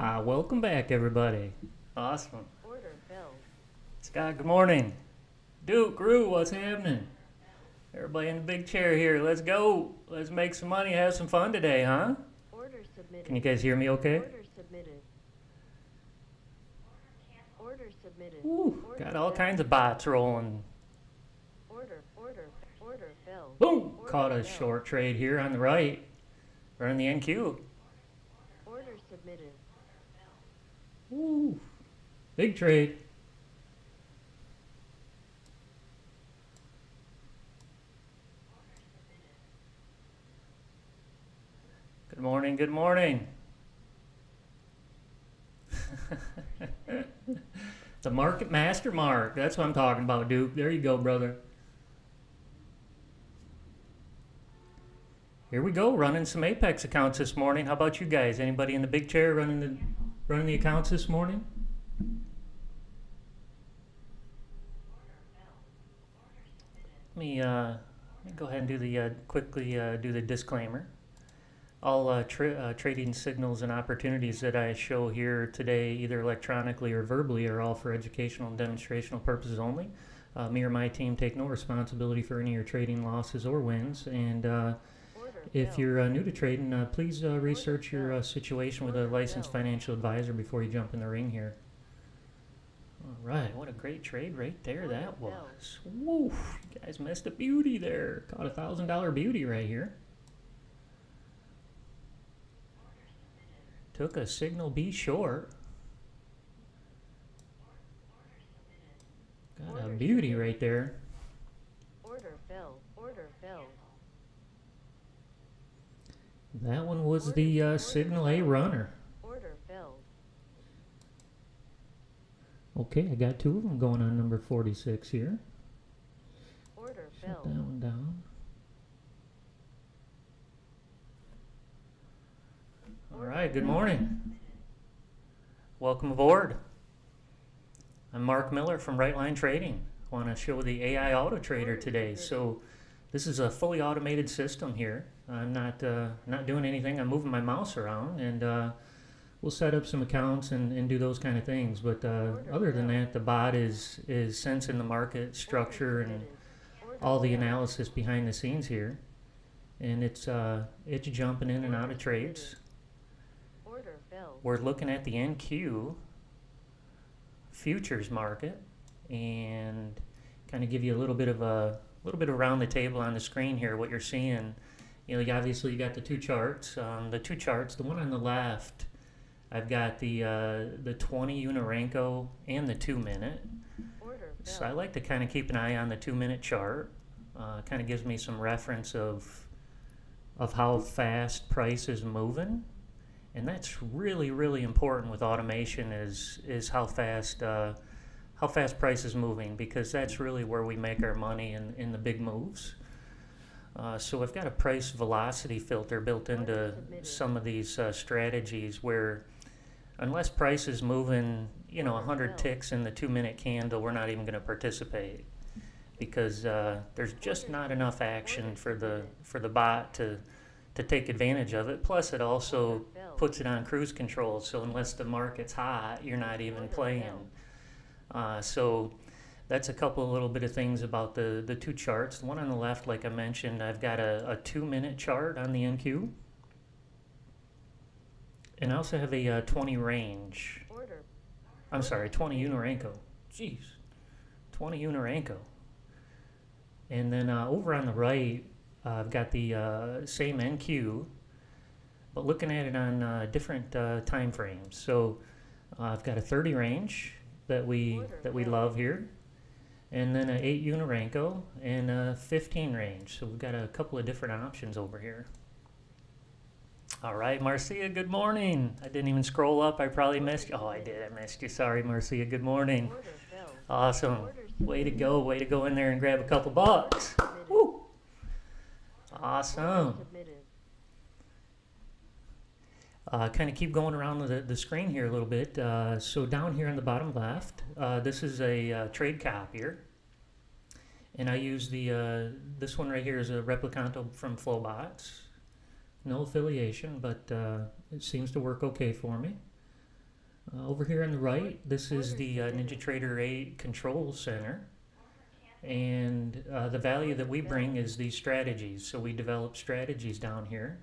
Welcome back, everybody. Awesome. Order filled. Scott, good morning. Duke, Rue, what's happening? Everybody in the big chair here. Let's go. Let's make some money, have some fun today, huh? Order submitted. Can you guys hear me okay? Order submitted. Order submitted. Woo, Order got all filled. kinds of bots rolling. Order filled. Boom! Order Caught a filled. short trade here on the right. Running the NQ. Order submitted. Woo! Big trade. Good morning, good morning. The market master mark. That's what I'm talking about, Duke. There you go, brother. Here we go, running some Apex accounts this morning. How about you guys? Anybody in the big chair running the accounts this morning? Let me go ahead and do the quickly do the disclaimer. All trading signals and opportunities that I show here today, either electronically or verbally, are all for educational and demonstrational purposes only. Me or my team take no responsibility for any of your trading losses or wins. And if you're new to trading, please research your situation with a licensed financial advisor before you jump in the ring here. All right, what a great trade right there that was. Woo, you guys missed a beauty there. Caught a $1,000 beauty right here. Took a signal B short. Got a beauty right there. Order filled. Order filled. That one was the signal A runner. Order filled. Okay, I got two of them going on number 46 here. Order Shut filled. that one down. All right, good morning. Welcome aboard. I'm Mark Miller from Right Line Trading. I want to show the AI Auto Trader today. So this is a fully automated system here. I'm not doing anything. I'm moving my mouse around, and we'll set up some accounts and do those kind of things. But other than that, the bot is sensing the market structure and all the analysis behind the scenes here, and it's jumping in and out of trades. Order filled. We're looking at the NQ futures market and kind of give you a little bit around the table on the screen here. What you're seeing, you know, obviously you got the two charts. The one on the left, I've got the 20 Unarenko and the 2-minute. Order filled. So I like to kind of keep an eye on the 2-minute chart. Kind of gives me some reference of how fast price is moving. And that's really, really important with automation is how fast price is moving, because that's really where we make our money in the big moves. So I've got a price velocity filter built into some of these strategies where unless price is moving, 100 ticks in the 2-minute candle, we're not even going to participate, because there's just not enough action for the bot to take advantage of it. Plus, it also puts it on cruise control, so unless the market's hot, you're not even playing. So that's a little bit of things about the two charts. The one on the left, like I mentioned, I've got a 2-minute chart on the NQ, and I also have a 20 range. I'm sorry, 20 Unarenko. Jeez, 20 Unarenko. And then over on the right, I've got the same NQ, but looking at it on different time frames. So I've got a 30 range that we love here, and then an 8 Unarenko and a 15 range. So we've got a couple of different options over here. All right, Marcia, good morning. I didn't even scroll up. I probably missed you. Oh, I did. I missed you. Sorry, Marcia. Good morning. Awesome. Way to go. Way to go in there and grab a couple bucks. Woo. Awesome. Kind of keep going around the screen here a little bit. So down here on the bottom left, this is a trade copier, and I use this one right here is a Replicanto from Flowbots. No affiliation, but it seems to work okay for me. Over here on the right, this is the NinjaTrader 8 Control Center. And the value that we bring is these strategies. So we develop strategies down here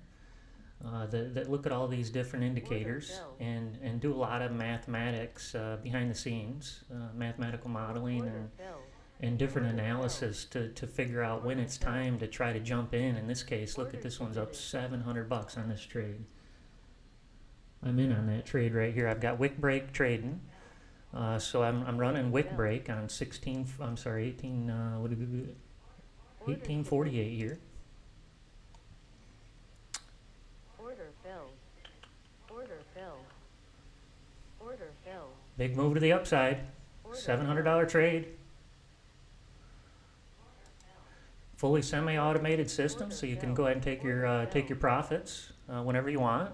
that look at all these different indicators and do a lot of mathematics behind the scenes, mathematical modeling and different analysis to figure out when it's time to try to jump in this case, look at this one's up $700 on this trade. I'm in on that trade right here. I've got wick break trading. So I'm running wick break on 18, what did we do? 1848 here. Order filled. Order filled. Order filled. Big move to the upside. $700 trade. Fully semi-automated system, so you can go ahead and take your profits whenever you want.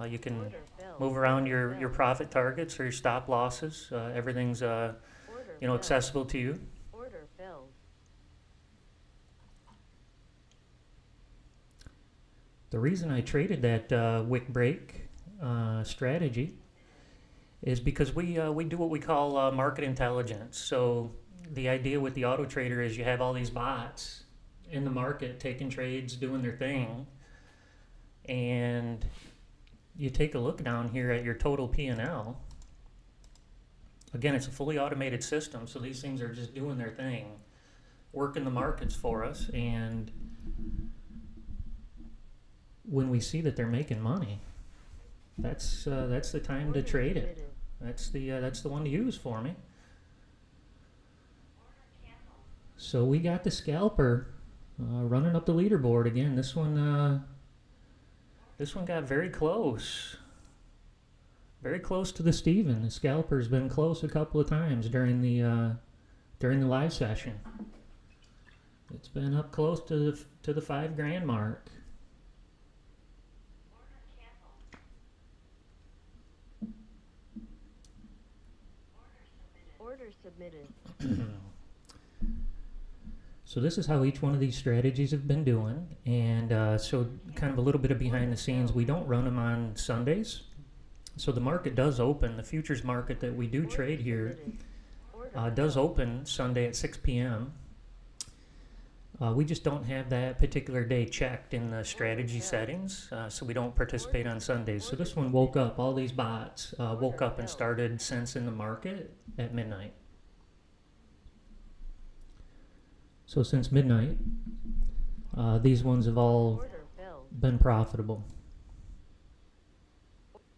You can move around your profit targets or your stop losses. Everything's accessible to you. Order filled. The reason I traded that wick break strategy is because we do what we call market intelligence. So the idea with the auto trader is you have all these bots in the market taking trades, doing their thing, and you take a look down here at your total P&L. Again, it's a fully automated system, so these things are just doing their thing, working the markets for us, and when we see that they're making money, that's the time to trade it. That's the one to use for me. So we got the scalper running up the leaderboard again. This one got very close to the Steven. The scalper's been close a couple of times during the live session. It's been up close to the $5,000 mark. Order submitted. So this is how each one of these strategies have been doing, and so kind of a little bit of behind the scenes. We don't run them on Sundays, so the market does open. The futures market that we do trade here does open Sunday at 6 p.m. We just don't have that particular day checked in the strategy settings, so we don't participate on Sundays. So this one woke up, all these bots woke up and started sensing the market at midnight. So since midnight, these ones have all been profitable.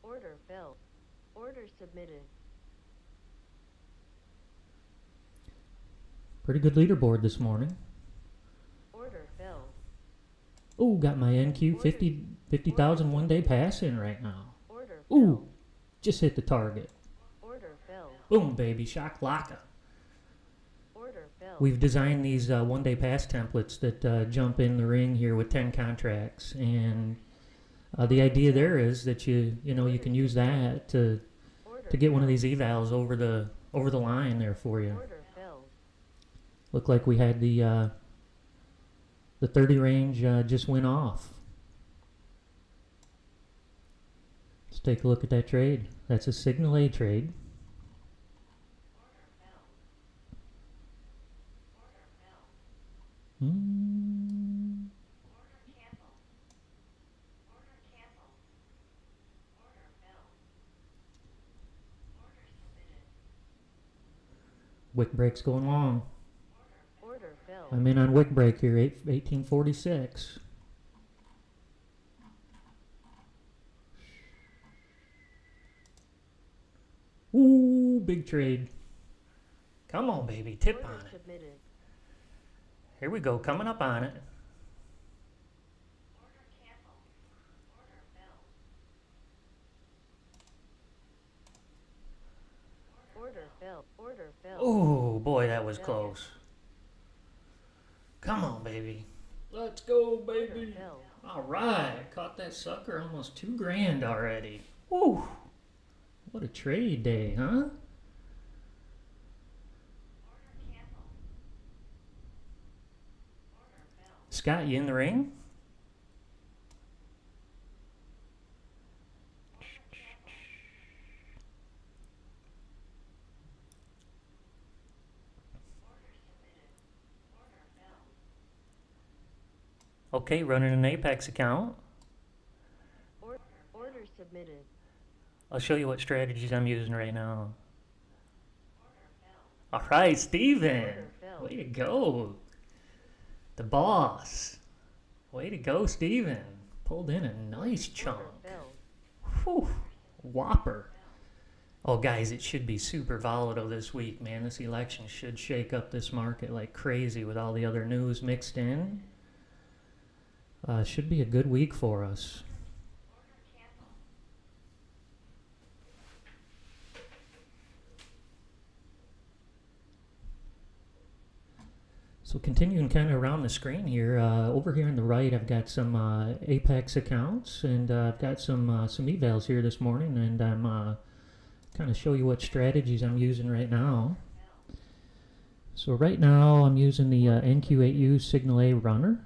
Order filled. Order submitted. Pretty good leaderboard this morning. Order filled. Ooh, got my NQ 50,000 one day pass in right now. Order Ooh, filled. just hit the target. Order filled. Boom, baby, shock locka. Order filled. We've designed these one day pass templates that jump in the ring here with 10 contracts, and the idea there is that you can use that to get one of these evals over the line there for you. Order filled. Looked like we had the 30 range just went off. Let's take a look at that trade. That's a signal A trade. Wick break's going long. Order filled. I'm in on wick break here, 1846. Ooh, big trade. Come on, baby, tip Order on it. submitted. Here we go, coming up on it. Order filled. Order filled. Oh boy, that was close. Come on, baby. Let's go, Order baby. filled. All right, caught that sucker, almost $2,000 already. Woo! What a trade day, huh? Scott, you in the ring? Okay, running an Apex account. Order submitted. I'll show you what strategies I'm using right now. All right, Steven. Order filled. Way to go. The boss. Way to go, Steven. Pulled in a nice chunk. Order filled. Whew. Whopper. Oh, guys, it should be super volatile this week, man. This election should shake up this market like crazy with all the other news mixed in. Should be a good week for us. So continuing kind of around the screen here, over here on the right, I've got some Apex accounts, and I've got some evals here this morning, and I'm kind of show you what strategies I'm using right now. So right now I'm using the NQ8U Signal A runner.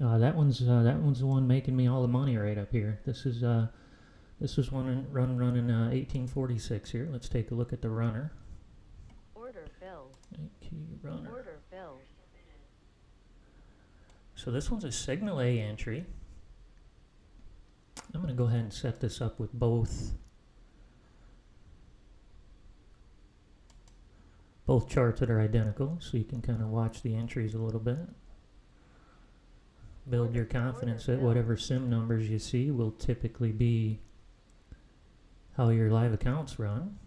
That one's the one making me all the money right up here. This is one running 1846 here. Let's take a look at the runner. Order filled. NQ runner. Order filled. So this one's a Signal A entry. I'm going to go ahead and set this up with both charts that are identical, so you can kind of watch the entries a little bit. Build your confidence that whatever sim numbers you see will typically be how your live accounts run.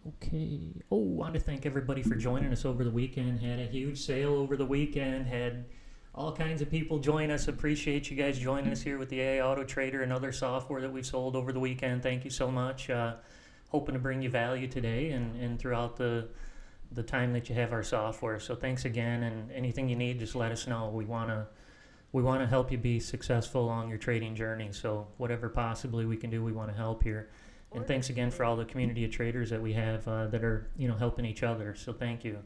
Okay. Oh, want to thank everybody for joining us over the weekend. Had a huge sale over the weekend. Had all kinds of people join us. Appreciate you guys joining us here with the AI Auto Trader and other software that we've sold over the weekend. Thank you so much. Hoping to bring you value today and throughout the time that you have our software. So thanks again, and anything you need, just let us know. We want to help you be successful along your trading journey. So whatever possibly we can do, we want to help here. And thanks again for all the community of traders that we have that are helping each other. So thank you.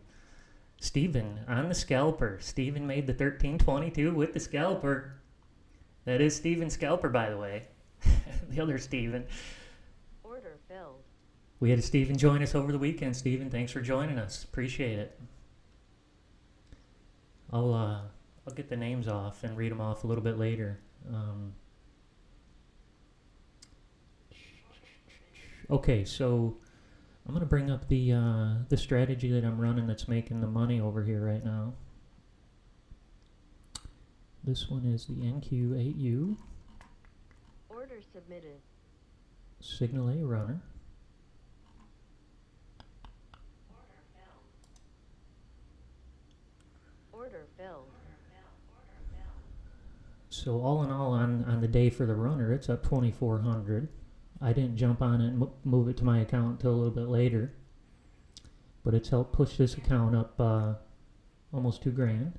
Steven on the scalper. Steven made the 1322 with the scalper. That is Steven's scalper, by the way. The other Steven. Order filled. We had a Steven join us over the weekend. Steven, thanks for joining us. Appreciate it. I'll get the names off and read them off a little bit later. Okay, so I'm going to bring up the strategy that I'm running that's making the money over here right now. This one is the NQ8U. Order submitted. Signal A runner. Order filled. So all in all, on the day for the runner, it's up 2,400. I didn't jump on it and move it to my account until a little bit later, but it's helped push this account up almost $2,000.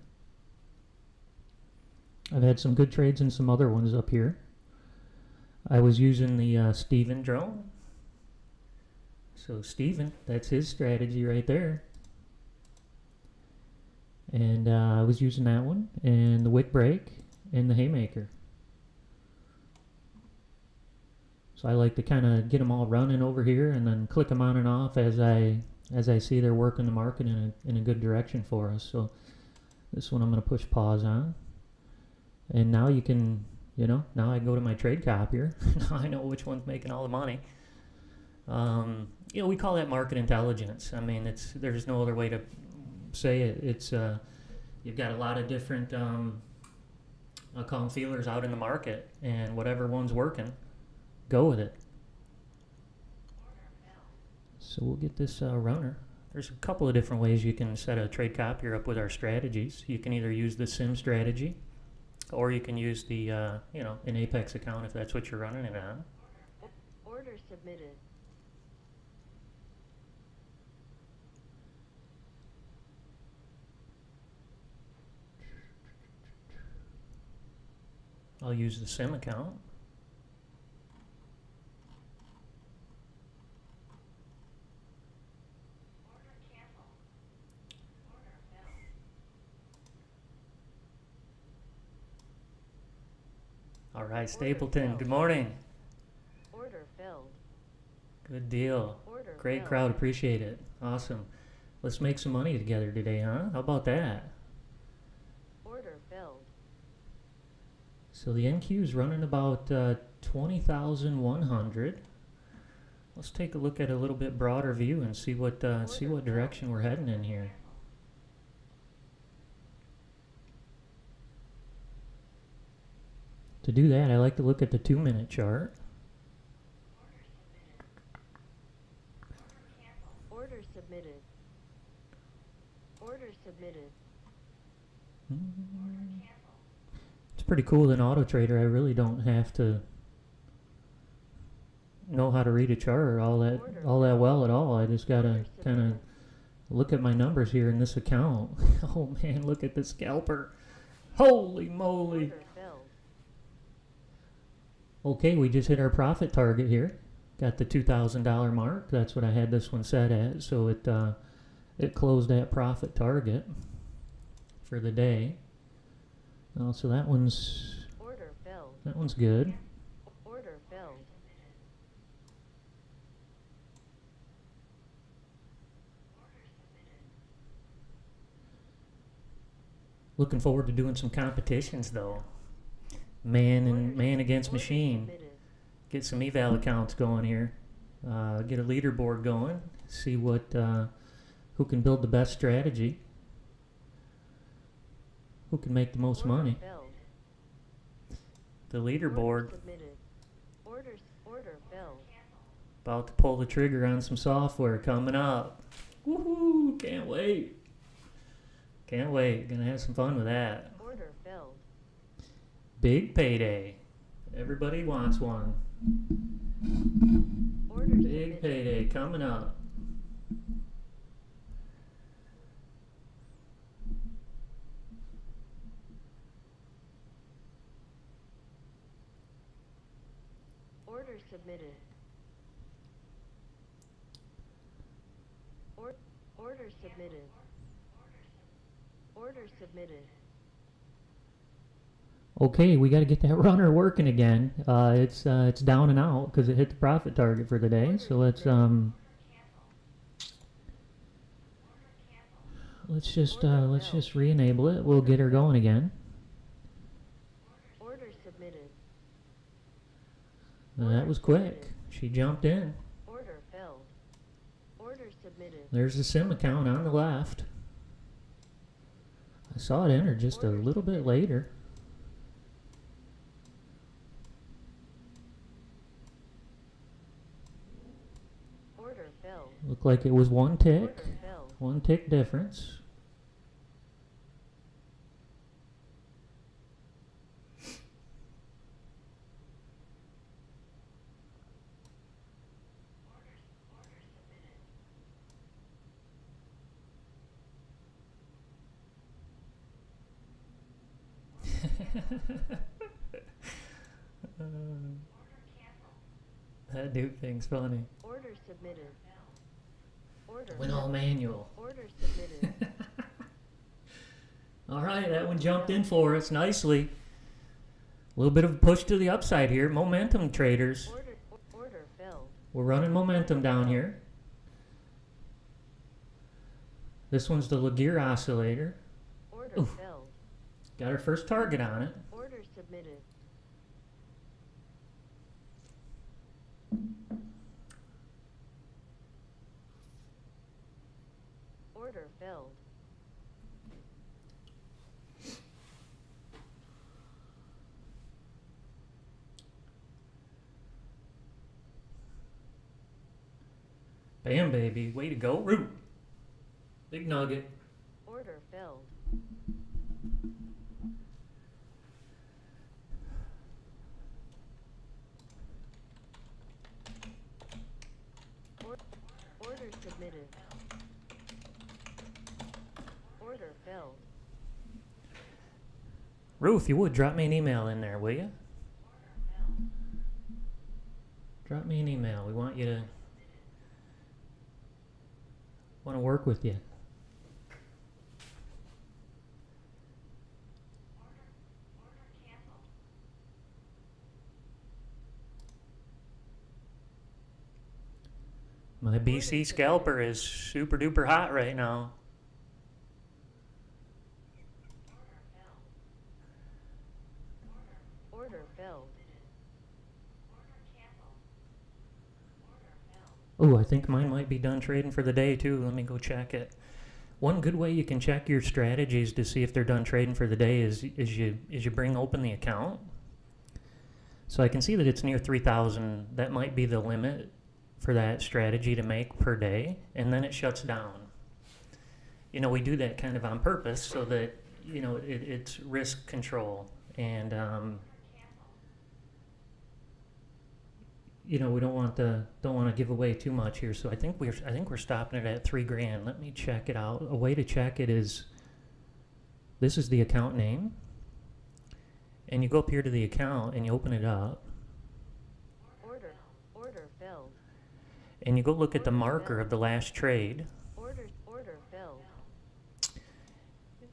I've had some good trades and some other ones up here. I was using the Steven drone. So Steven, that's his strategy right there. And I was using that one, and the wick break, and the haymaker. So I like to kind of get them all running over here, and then click them on and off as I see they're working the market in a good direction for us. So this one I'm going to push pause on, and now you can, now I go to my trade copier. Now I know which one's making all the money. We call that market intelligence. I mean, there's no other way to say it. It's you've got a lot of different I'll call them feelers out in the market, and whatever one's working, go with it. So we'll get this runner. There's a couple of different ways you can set a trade copier up with our strategies. You can either use the sim strategy, or you can use the an Apex account if that's what you're running it on. Order submitted. I'll use the sim account. All right, Stapleton, good morning. Order filled. Good deal. Order Great filled. crowd, appreciate it. Awesome. Let's make some money together today, huh? How about that? So the NQ is running about 20,100. Let's take a look at a little bit broader view and see what direction we're heading in here. To do that, I like to look at the 2-minute chart. Order submitted. Order submitted. It's pretty cool in Auto Trader. I really don't have to know how to read a chart all that well at all. I just gotta kind of look at my numbers here in this account. Oh man, look at the scalper. Holy moly. Order filled. Okay, we just hit our profit target here. Got the $2,000 mark. That's what I had this one set at. So it closed at profit target for the day. So that one's good. Order filled. Looking forward to doing some competitions though. Man against machine. Get some eval accounts going here. Get a leaderboard going. See what who can build the best strategy. Who can make the most money. The leaderboard. Order filled. About to pull the trigger on some software coming up. Woohoo! Can't wait. Can't wait. Gonna have some fun with that. Order filled. Big payday. Everybody wants one. Order Big submitted. payday coming up. Order submitted. Order submitted. Order submitted. Okay, we got to get that runner working again. It's down and out because it hit the profit target for the day. So let's just re-enable it. We'll get her going again. Order submitted. That was quick. She jumped in. Order filled. Order submitted. There's the sim account on the left. I saw it enter just a little bit later. Order filled. Looked like it was one tick. Order filled. One tick difference. That Duke thing's funny. Order submitted. Order Went all manual. Order submitted. All right, that one jumped in for us nicely. A little bit of a push to the upside here. Momentum traders. Order filled. We're running momentum down here. This one's the Laguerre oscillator. Order Oof. filled. Got our first target on it. Order submitted. Order filled. Bam, baby. Way to go. Root. Big nugget. Order filled. Order submitted. Order filled. Ruth, you would drop me an email in there, will you? Drop me an email. We want to work with you. My BC scalper is super duper hot right now. Order filled. Oh, I think mine might be done trading for the day too. Let me go check it. One good way you can check your strategies to see if they're done trading for the day is you bring open the account. So I can see that it's near 3,000. That might be the limit for that strategy to make per day, and then it shuts down. You know, we do that kind of on purpose so that, you know, it's risk control, and you know, we don't want to give away too much here. So I think we're stopping it at $3,000. Let me check it out. A way to check it is, this is the account name, and you go up here to the account and you open it up, Order filled. and you go look at the marker of the last trade. Order filled.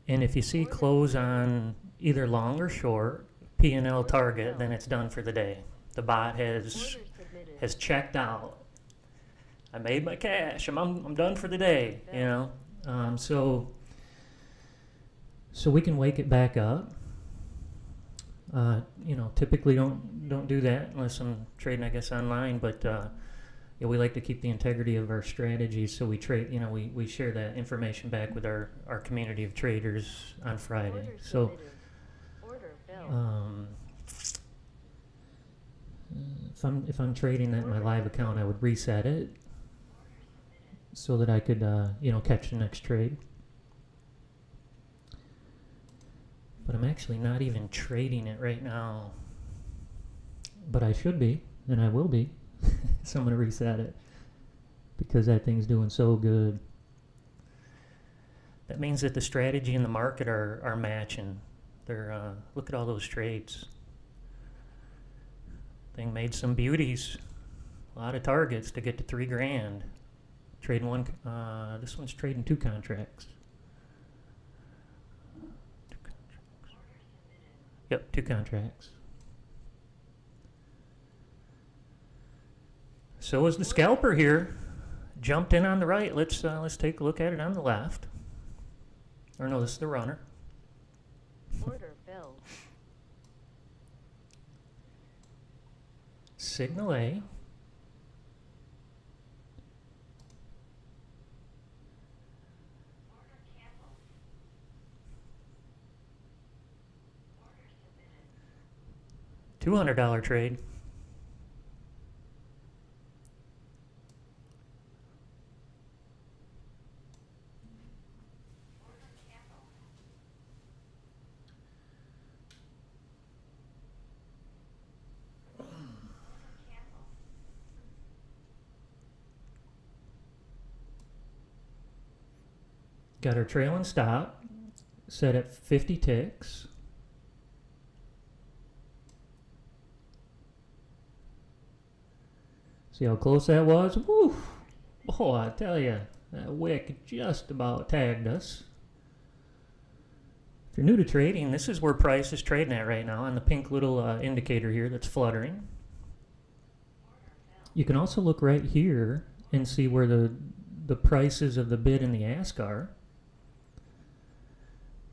And if you see close on either long or short, P&L target, then it's done for the day. The bot has Order submitted. checked out. I made my cash. I'm done for the day. You know, so we can wake it back up. You know, typically don't do that unless I'm trading, I guess, online. But yeah, we like to keep the integrity of our strategies, so we trade. You know, we share that information back with our community of traders on Friday. Order So. submitted. Order filled. If I'm trading at my live account, I would reset it so that I could you know, catch the next trade. But I'm actually not even trading it right now. But I should be, and I will be. So I'm going to reset it because that thing's doing so good. That means that the strategy and the market are matching. They're look at all those trades. Thing made some beauties. A lot of targets to get to $3,000. Trading one. This one's trading two contracts. Yep, two contracts. So is the scalper here. Jumped in on the right. Let's take a look at it on the left. Or no, this is the runner. Order filled. Signal A. $200 trade. Got our trailing stop set at 50 ticks. See how close that was? Woo! Oh, I tell you, that wick just about tagged us. If you're new to trading, this is where price is trading at right now on the pink little indicator here that's fluttering. You can also look right here and see where the prices of the bid and the ask are.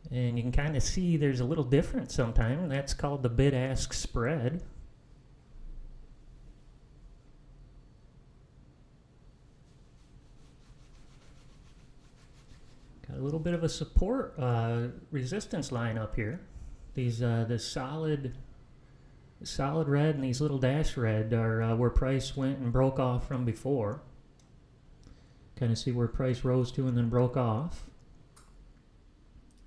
And you can kind of see there's a little difference sometimes. That's called the bid-ask spread. Got a little bit of a support resistance line up here. These the solid red and these little dash red are where price went and broke off from before. Kind of see where price rose to and then broke off.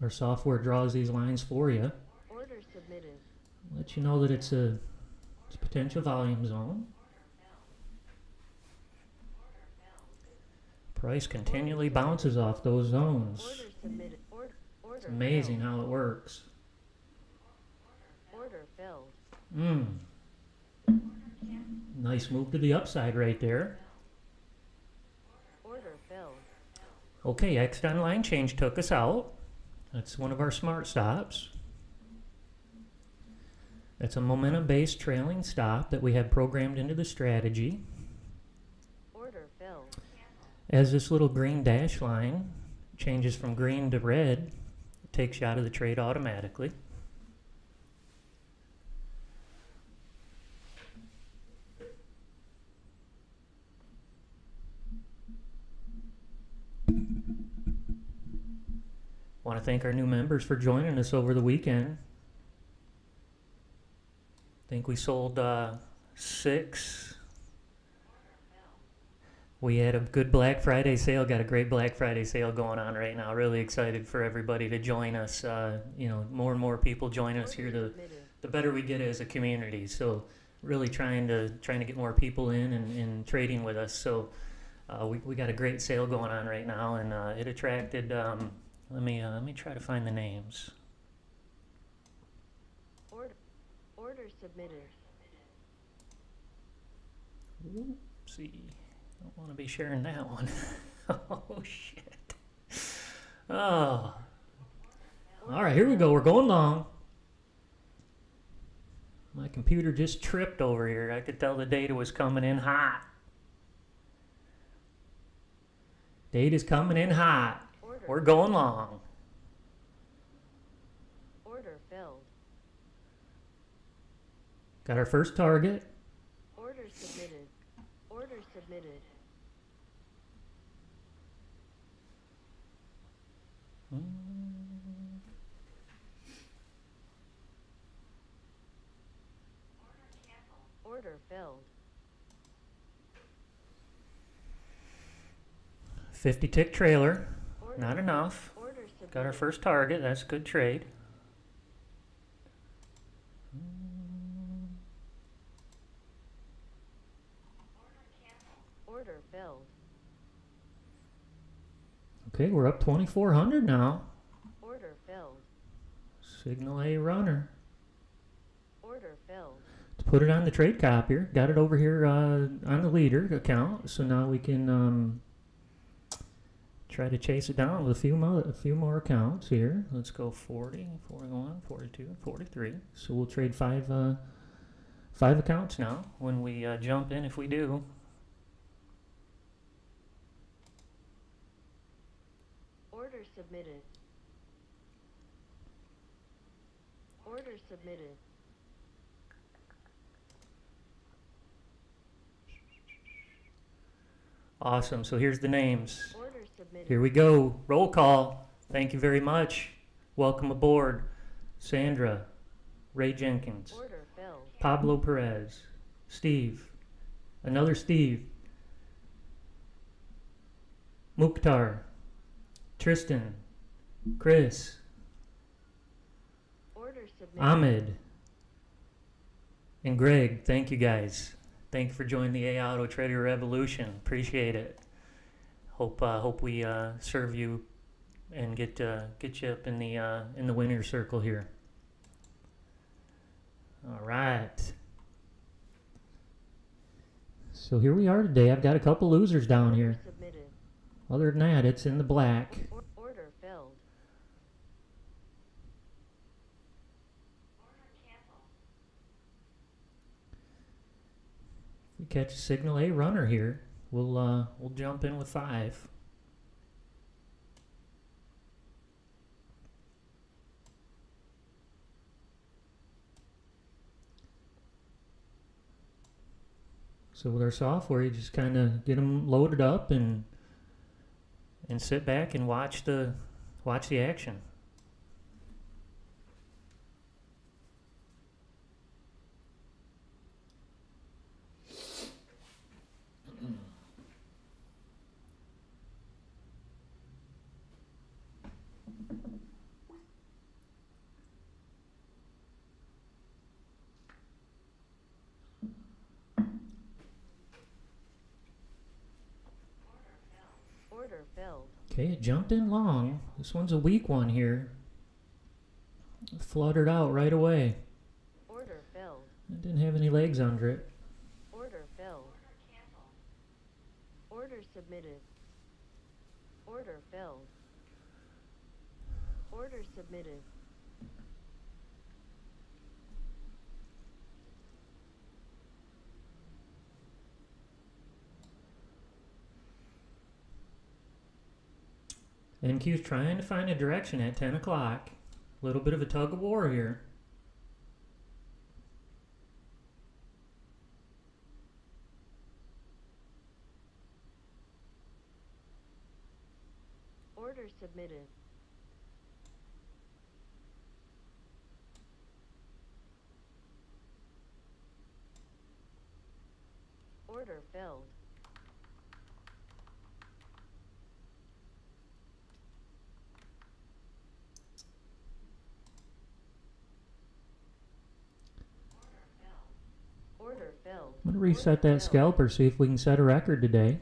Our software draws these lines for you. Order submitted. Let you know that it's a potential volume zone. Price continually bounces off those zones. Order submitted. Order It's amazing filled. how it works. Order filled. Nice move to the upside right there. Order filled. Okay, X on line change took us out. That's one of our smart stops. That's a momentum-based trailing stop that we have programmed into the strategy. Order filled. As this little green dash line changes from green to red, it takes you out of the trade automatically. Want to thank our new members for joining us over the weekend. I think we sold 6. We had a good Black Friday sale. Got a great Black Friday sale going on right now. Really excited for everybody to join us. More and more people join us here, the better we get as a community. So really trying to get more people in and trading with us. So we got a great sale going on right now, and it attracted. Let me try to find the names. Order submitted. Oopsie. Don't want to be sharing that one. Oh, shit. Oh. All right, here we go. We're going long. My computer just tripped over here. I could tell the data was coming in hot. Data's coming in hot. We're going long. Order filled. Got our first target. Order submitted. Order submitted. Order filled. 50 tick trailer. Order Not enough. Order submitted. Got our first target. That's a good trade. Order filled. Okay, we're up 2,400 now. Order filled. Signal A runner. Order filled. To put it on the trade copier. Got it over here on the leader account. So now we can try to chase it down with a few more accounts here. Let's go 40, 41, 42, 43. So we'll trade 5 accounts now when we jump in, if we do. Order submitted. Order submitted. Awesome. So here's the names. Order submitted. Here we go. Roll call. Thank you very much. Welcome aboard. Sandra, Ray Jenkins, Order filled. Pablo Perez, Steve, another Steve, Mukhtar, Tristan, Chris, Order submitted. Ahmed, and Greg. Thank you guys. Thank you for joining the AI Auto Trader Revolution. Appreciate it. Hope we serve you and get you up in the winner's circle here. All right. So here we are today. I've got a couple losers down here. Submitted. Other than that, it's in the black. Order filled. If we catch a signal A runner here, we'll jump in with 5. So with our software, you just kind of get them loaded up and sit back and watch the action. Order filled. Okay, it jumped in long. This one's a weak one here. It fluttered out right away. Order filled. It didn't have any legs under it. Order filled. Order submitted. Order filled. Order submitted. NQ's trying to find a direction at 10 o'clock. A little bit of a tug of war here. Order submitted. Order filled. Order filled. I'm going to reset Order that filled. scalper, see if we can set a record today.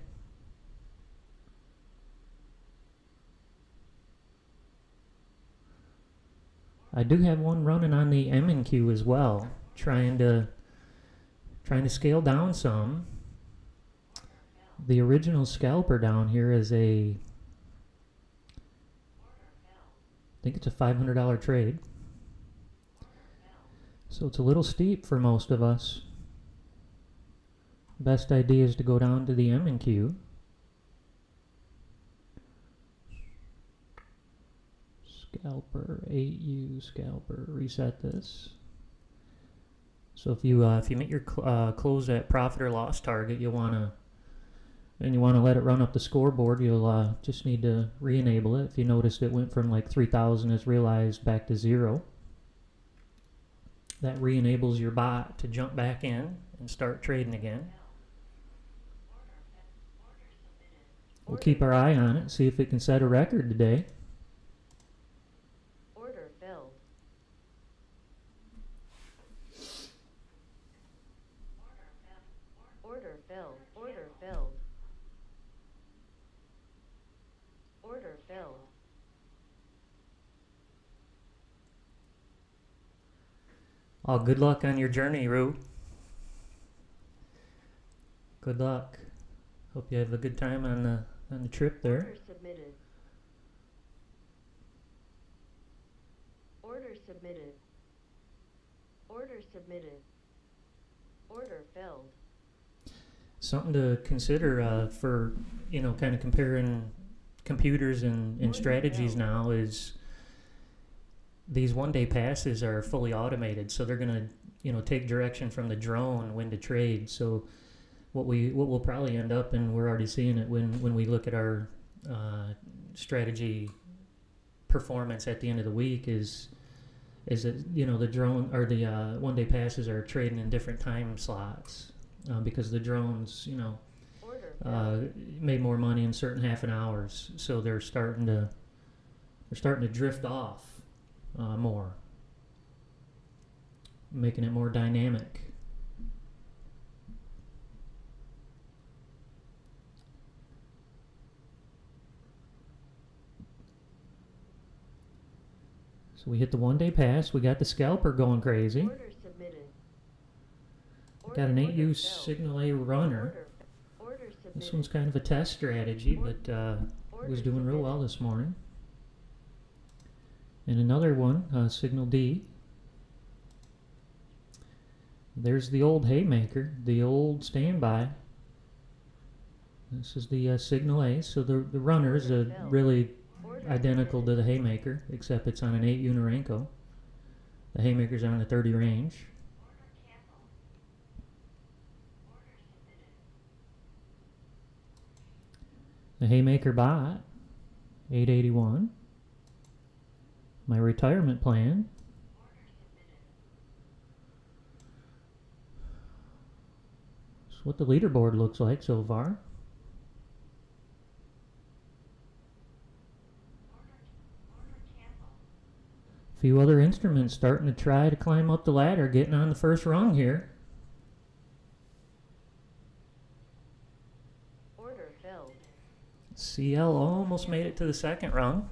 I do have one running on the M&Q as well, trying to scale down some. The original scalper down here is I think it's a $500 trade. So it's a little steep for most of us. Best idea is to go down to the M&Q. Scalper, 8U scalper, reset this. So if you meet your close at profit or loss target, you want to let it run up the scoreboard, you'll just need to re-enable it. If you noticed, it went from like 3,000 as realized back to 0. That re-enables your bot to jump back in and start trading again. We'll keep our eye on it, see if it can set a record today. Order filled. Order filled. Order filled. Order filled. Oh, good luck on your journey, Rue. Good luck. Hope you have a good time on the trip there. Order submitted. Order submitted. Order submitted. Order filled. Something to consider for, kind of comparing computers and strategies now is these one-day passes are fully automated, so they're going to, take direction from the drone when to trade. So what we'll probably end up, and we're already seeing it when we look at our strategy performance at the end of the week, is that the drone or the one-day passes are trading in different time slots because the drones made more money in certain half an hours, so they're starting to drift off more, making it more dynamic. So we hit the one-day pass. We got the scalper going crazy. Order submitted. Got an Order 8U filled. signal A runner. Order This submitted. one's kind of a test strategy, but it was doing real submitted. well this morning. And another one, signal D. There's the old haymaker, the old standby. This is the signal A, so the runner is really identical to the haymaker, except it's on an 8U Norenko. The haymaker's on the 30 range. The haymaker bot, 881. My retirement plan. That's what the leaderboard looks like so far. A few other instruments starting to try to climb up the ladder, getting on the first rung here. Order filled. CL almost made it to the second rung.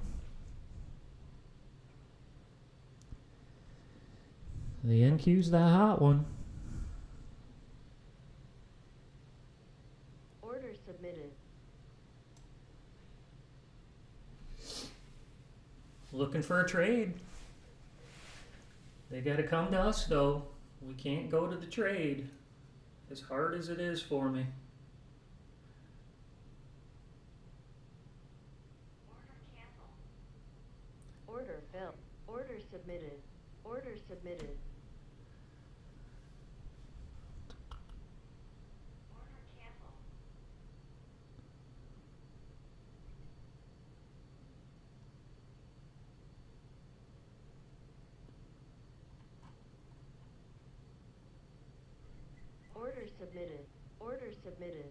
The NQ's the hot one. Order submitted. Looking for a trade. They gotta come to us though. We can't go to the trade, as hard as it is for me. Order filled. Order submitted. Order submitted. Order submitted. Order submitted.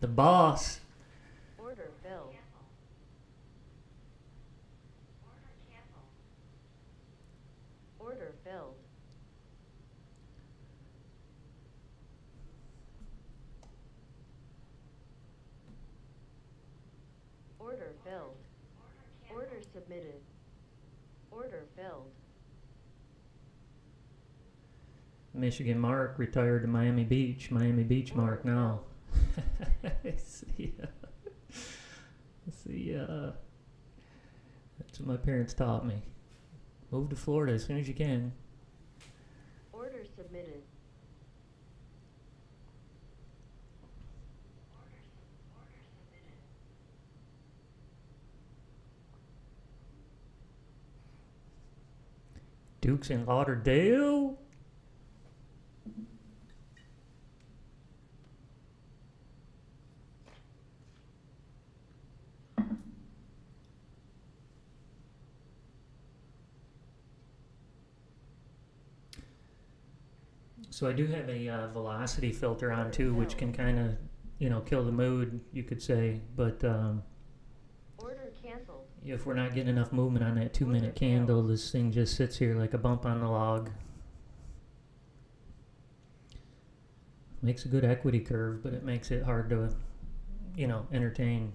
The boss. Order filled. Order filled. Order filled. Order submitted. Order filled. Michigan Mark retired to Miami Beach. Miami Beach Mark now. See ya. See ya. That's what my parents taught me. Move to Florida as soon as you can. Order submitted. Duke's in Lauderdale. So I do have a velocity filter on too, which can kind of, you know, kill the mood, you could say. But Order canceled. if we're not getting enough movement on that 2-minute candle, this thing just sits here like a bump on the log. Makes a good equity curve, but it makes it hard to, you know, entertain.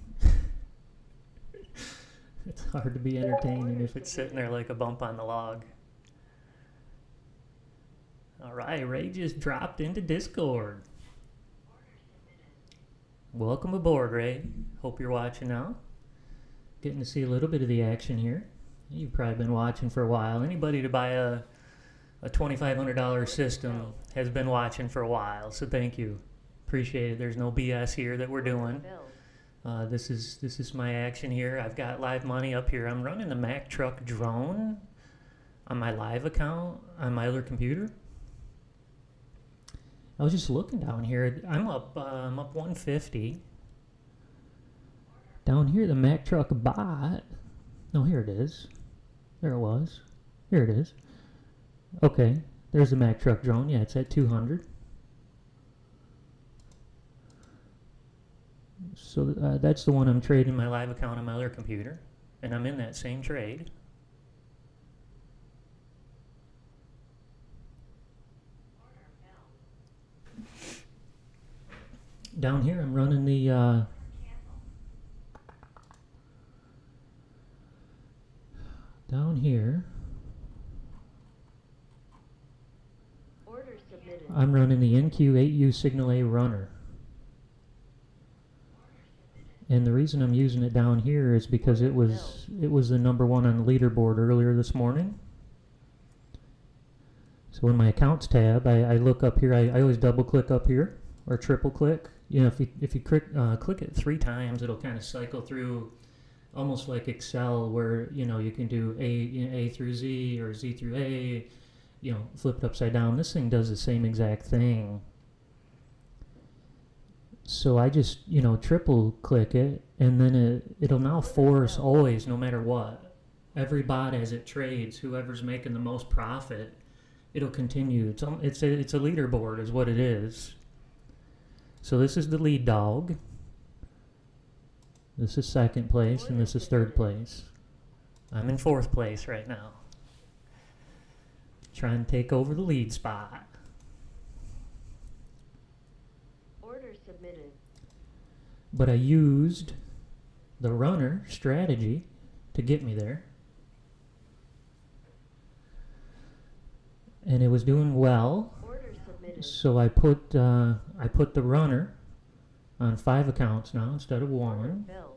It's hard to be entertaining if it's sitting there like a bump on the log. All right, Ray just dropped into Discord. Welcome aboard, Ray. Hope you're watching now. Getting to see a little bit of the action here. You've probably been watching for a while. Anybody to buy a $2,500 system has been watching for a while, so thank you. Appreciate it. There's no BS here that we're doing. This is my action here. I've got live money up here. I'm running the Mack Truck drone on my live account on my other computer. I was just looking down here. I'm up 150. Down here, the Mack Truck bot. No, here it is. There it was. Here it is. Okay, there's the Mack Truck drone. Yeah, it's at 200. So that's the one I'm trading my live account on my other computer, and I'm in that same trade. Down here, I'm running the down here. Order submitted. I'm running the NQ8U Signal A runner. And the reason I'm using it down here is because it was the number one on the leaderboard earlier this morning. So in my accounts tab, I look up here. I always double click up here or triple click. You know, if you click it 3 times, it'll kind of cycle through, almost like Excel, where you know you can do A through Z or Z through A. You know, flipped upside down. This thing does the same exact thing. So I just, you know, triple click it, and then it'll now force always, no matter what. Every bot as it trades, whoever's making the most profit, it'll continue. It's a leaderboard is what it is. So this is the lead dog. This is second place, and this is third place. I'm in 4th place right now. Trying to take over the lead spot. Order submitted. But I used the runner strategy to get me there. And it was doing well. Order submitted. So I put the runner on 5 accounts now instead of Order 1. filled.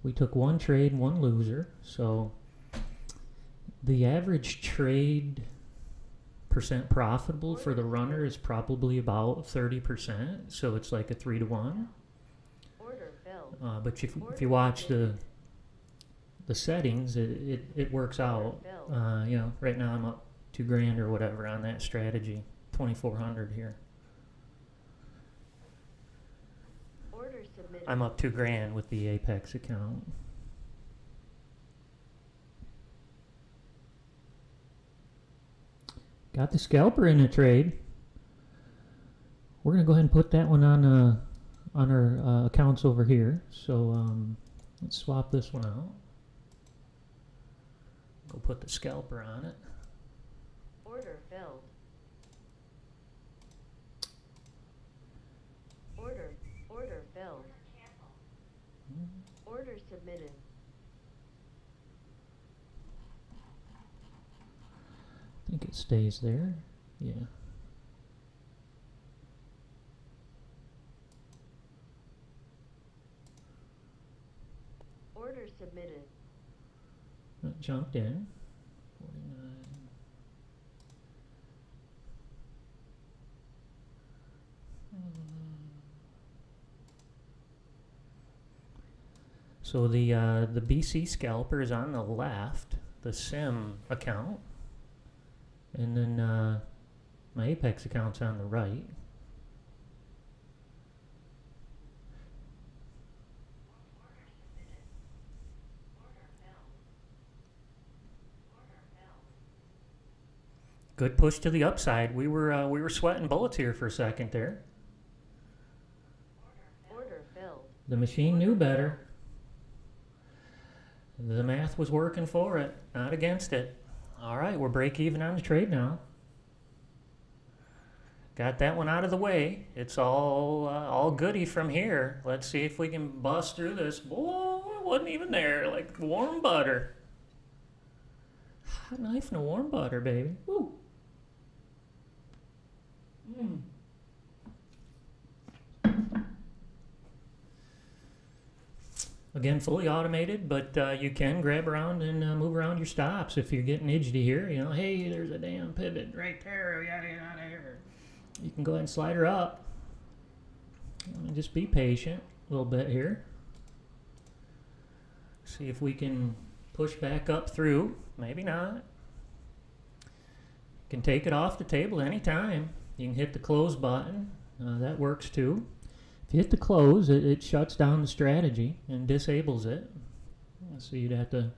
We took 1 trade, 1 loser. So the average trade percent profitable for the runner is probably about 30%. So it's like a 3 to 1. Order filled. But if you watch the settings, it works out. You know, right now I'm up $2,000 or whatever on that strategy, 2,400 here. Order submitted. I'm up $2,000 with the Apex account. Got the scalper in the trade. We're gonna go ahead and put that one on our accounts over here. So let's swap this one out. Go put the scalper on it. Order filled. Order filled. Order submitted. I think it stays there. Yeah. Order submitted. That jumped in. 49. So the BC scalper is on the left, the SIM account, and then my Apex account's on the right. Good push to the upside. We were sweating bullets here for a second there. Order filled. The machine knew better. The math was working for it, not against it. All right, we're break even on the trade now. Got that one out of the way. It's all goody from here. Let's see if we can bust through this. Boy, it wasn't even there, like warm butter. Hot knife and a warm butter, baby. Woo. Again, fully automated, but you can grab around and move around your stops if you're getting idgety here. You know, hey, there's a damn pivot right there. Yada, yada, yada. You can go ahead and slide her up. Just be patient a little bit here. See if we can push back up through. Maybe not. You can take it off the table anytime. You can hit the close button. That works too. If you hit the close, it shuts down the strategy and disables it. So you'd have to,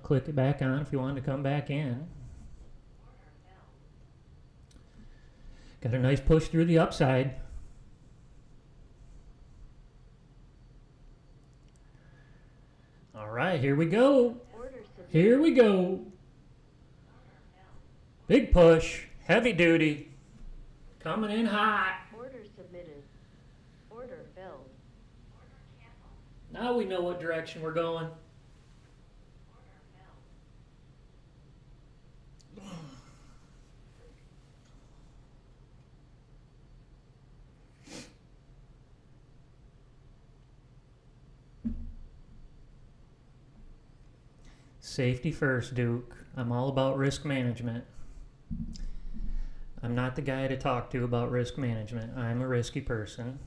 click it back on if you wanted to come back in. Got a nice push through the upside. All right, here we go. Here we go. Big push, heavy duty, coming in hot. Order submitted. Order filled. Now we know what direction we're going. Safety first, Duke. I'm all about risk management. I'm not the guy to talk to about risk management. I'm a risky person.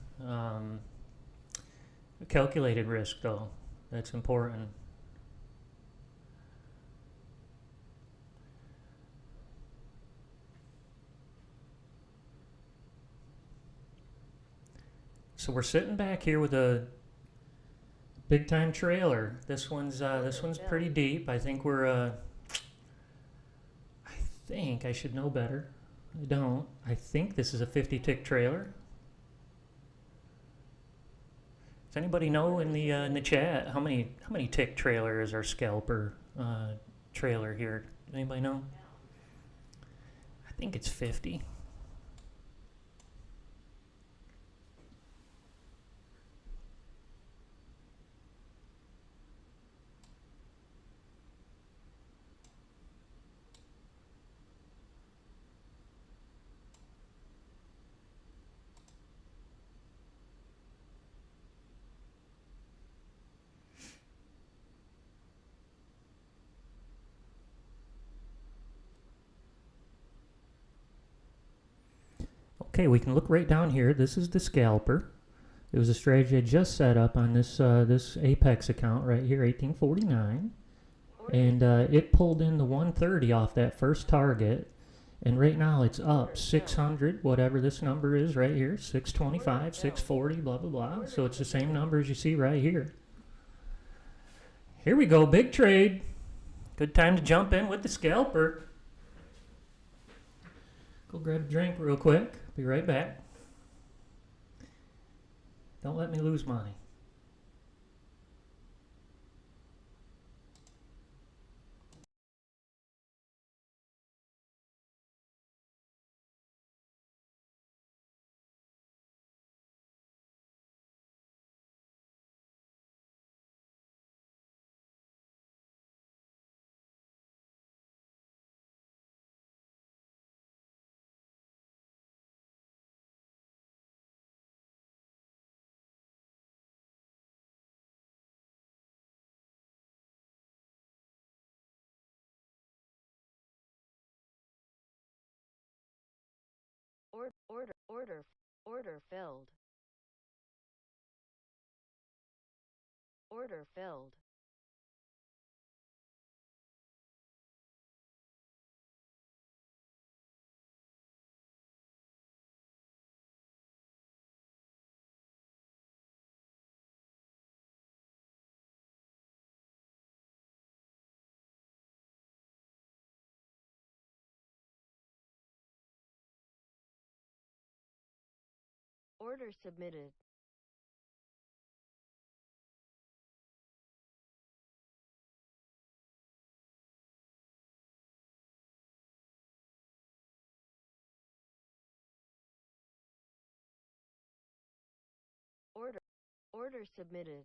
Calculated risk, though. That's important. So we're sitting back here with a big time trailer. This one's pretty deep. I think we're I think I should know better. I don't. I think this is a 50 tick trailer. Does anybody know in the chat how many tick trailer is our scalper trailer here? Does anybody know? I think it's 50. Okay, we can look right down here. This is the scalper. It was a strategy I just set up on this this Apex account right here, 1849. And it pulled in the 130 off that first target. And right now it's up 600, whatever this number is right here, 625, 640, blah, blah, blah. So it's the same numbers you see right here. Here we go, big trade. Good time to jump in with the scalper. Go grab a drink real quick. Be right back. Don't let me lose money. Order filled. Order filled. Order submitted. Order submitted.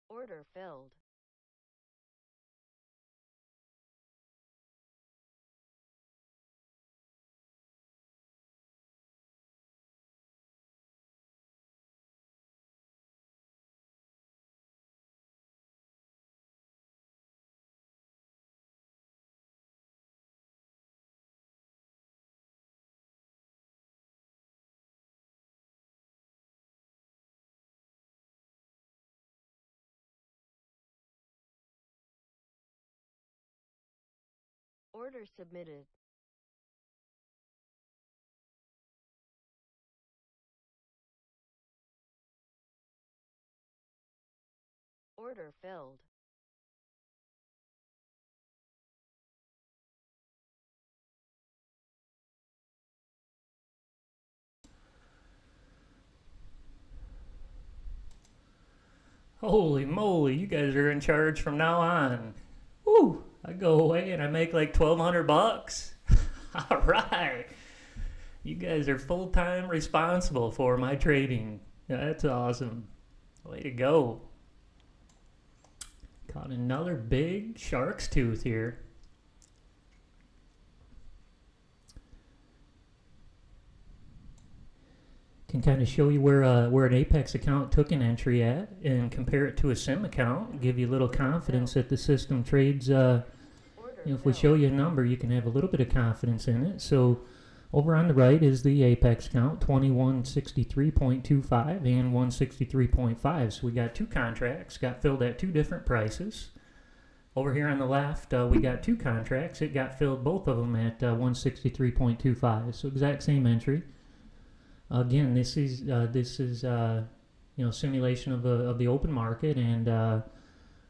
Order filled. Order submitted. Order filled. Holy moly, you guys are in charge from now on. Woo! I go away and I make like 1,200 bucks. All right. You guys are full-time responsible for my trading. That's awesome. Way to go. Caught another big shark's tooth here. Can kind of show you where an Apex account took an entry at and compare it to a sim account. Give you a little confidence that the system trades. If we show you a number, you can have a little bit of confidence in it. So over on the right is the Apex count, 2163.25 and 163.5. So we got two contracts, got filled at two different prices. Over here on the left, we got two contracts. It got filled, both of them, at 163.25. So exact same entry. Again, this is simulation of the open market, and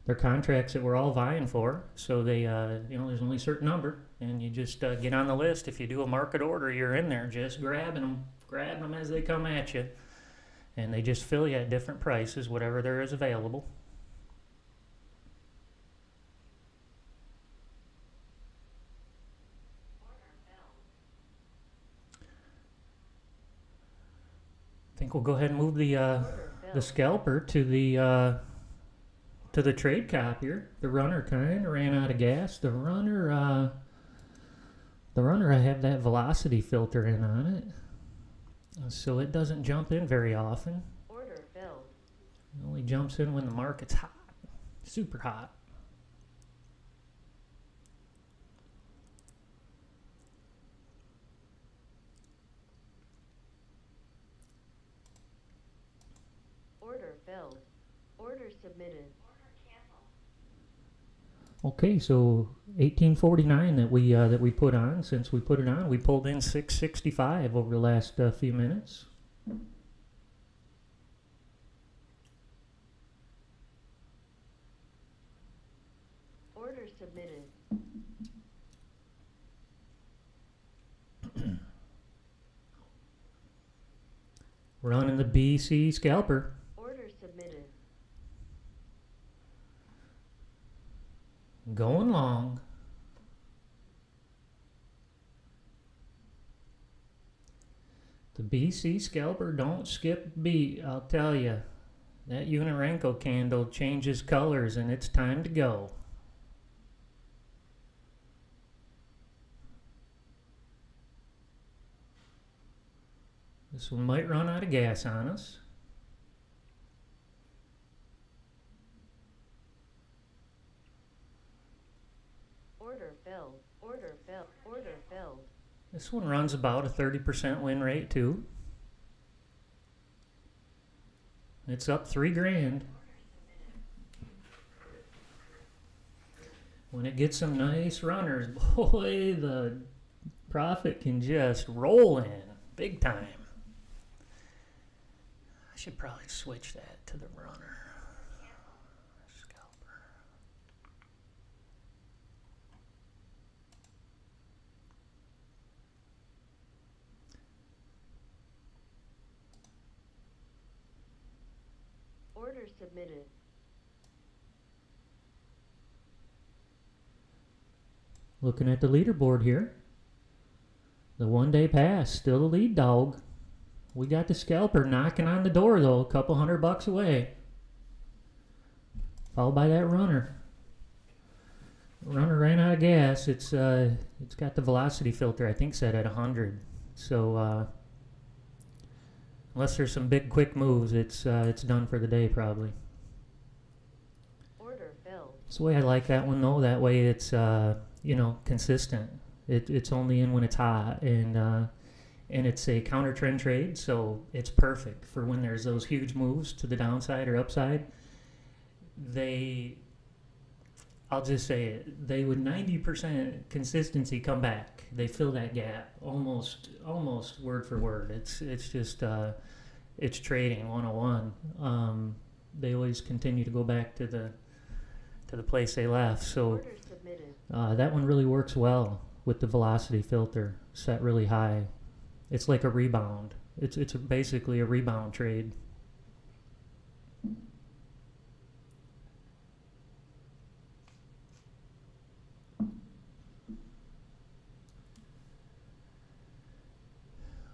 they're contracts that we're all vying for. So they there's only a certain number, and you just get on the list. If you do a market order, you're in there, just grabbing them as they come at you, and they just fill you at different prices, whatever there is available. I think we'll go ahead and move the scalper to the trade copier. The runner kind of ran out of gas. The runner I have that velocity filter in on it. So it doesn't jump in very often. Order filled. It only jumps in when the market's hot, super hot. Order filled. Order submitted. Okay, so 1849 that we put on. Since we put it on, we pulled in 665 over the last few minutes. Order submitted. Running the BC scalper. Order submitted. Going long. The BC scalper don't skip a beat, I'll tell you. That Unirenko candle changes colors and it's time to go. This one might run out of gas on us. Order filled. Order filled. Order filled. This one runs about a 30% win rate too. It's up $3,000. When it gets some nice runners, boy, the profit can just roll in big time. I should probably switch that to the runner. Scalper. Order submitted. Looking at the leaderboard here. The 1 day pass, still the lead dog. We got the scalper knocking on the door though, a couple $100 away. Followed by that runner. Runner ran out of gas. It's got the velocity filter I think set at 100. So unless there's some big quick moves, it's done for the day probably. Order filled. That's the way I like that one though. That way it's consistent. It's only in when it's hot, and it's a counter trend trade, so it's perfect for when there's those huge moves to the downside or upside. I'll just say it, they would 90% consistency come back. They fill that gap almost word for word. It's just it's trading 101. They always continue to go back to the place they left. So Order submitted. that one really works well with the velocity filter set really high. It's like a rebound. It's basically a rebound trade.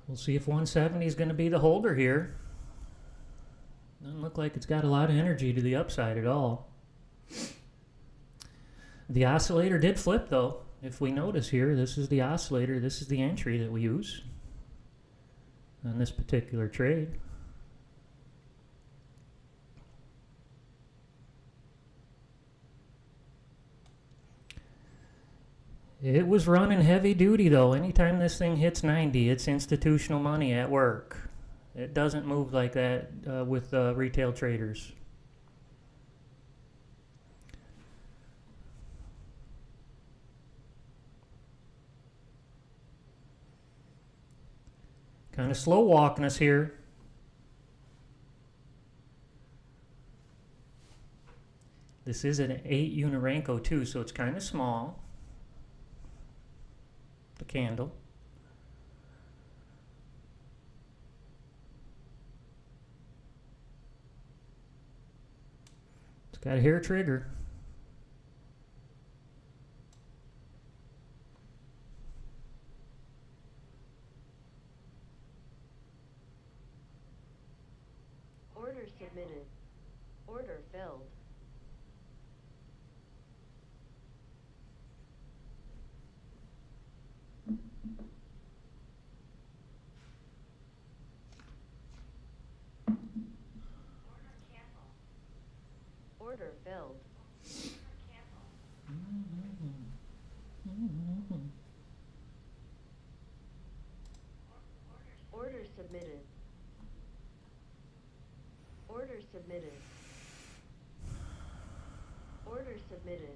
We'll see if 170 is going to be the holder here. Doesn't look like it's got a lot of energy to the upside at all. The oscillator did flip though. If we notice here, this is the oscillator, this is the entry that we use on this particular trade. It was running heavy duty though. Anytime this thing hits 90, it's institutional money at work. It doesn't move like that with retail traders. Kind of slow walking us here. This is an 8 Unirenko too, so it's kind of small. The candle. It's got a hair trigger. Order submitted. Order filled. Order filled. Order submitted. Order submitted. Order submitted.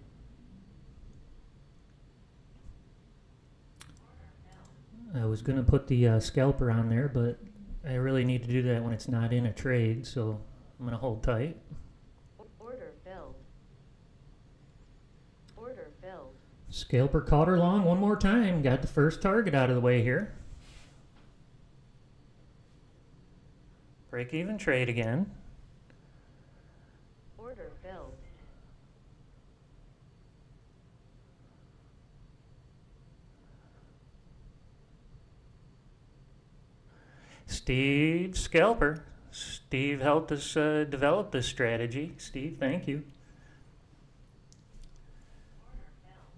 I was going to put the scalper on there, but I really need to do that when it's not in a trade, so I'm going to hold tight. Order filled. Order filled. Scalper caught her long one more time. Got the first target out of the way here. Break even trade again. Order filled. Steve Scalper. Steve helped us develop this strategy. Steve, thank you.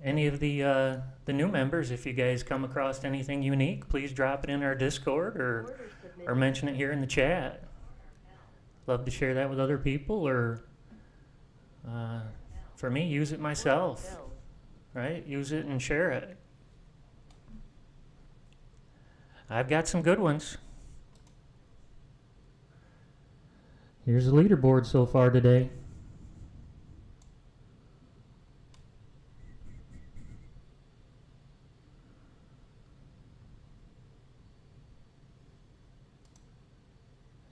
Any of the new members, if you guys come across anything unique, please drop it in our Discord or mention it here in the chat. Love to share that with other people, or for me, use it myself, right? Use it and share it. I've got some good ones. Here's the leaderboard so far today.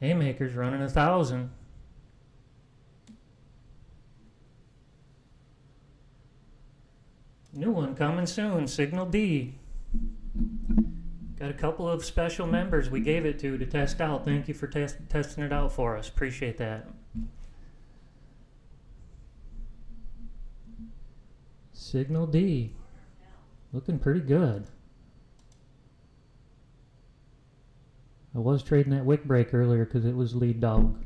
Haymaker's running 1,000. New one coming soon, Signal D. Got a couple of special members we gave it to test out. Thank you for testing it out for us. Appreciate that. Signal D. Looking pretty good. I was trading that wick break earlier because it was lead dog.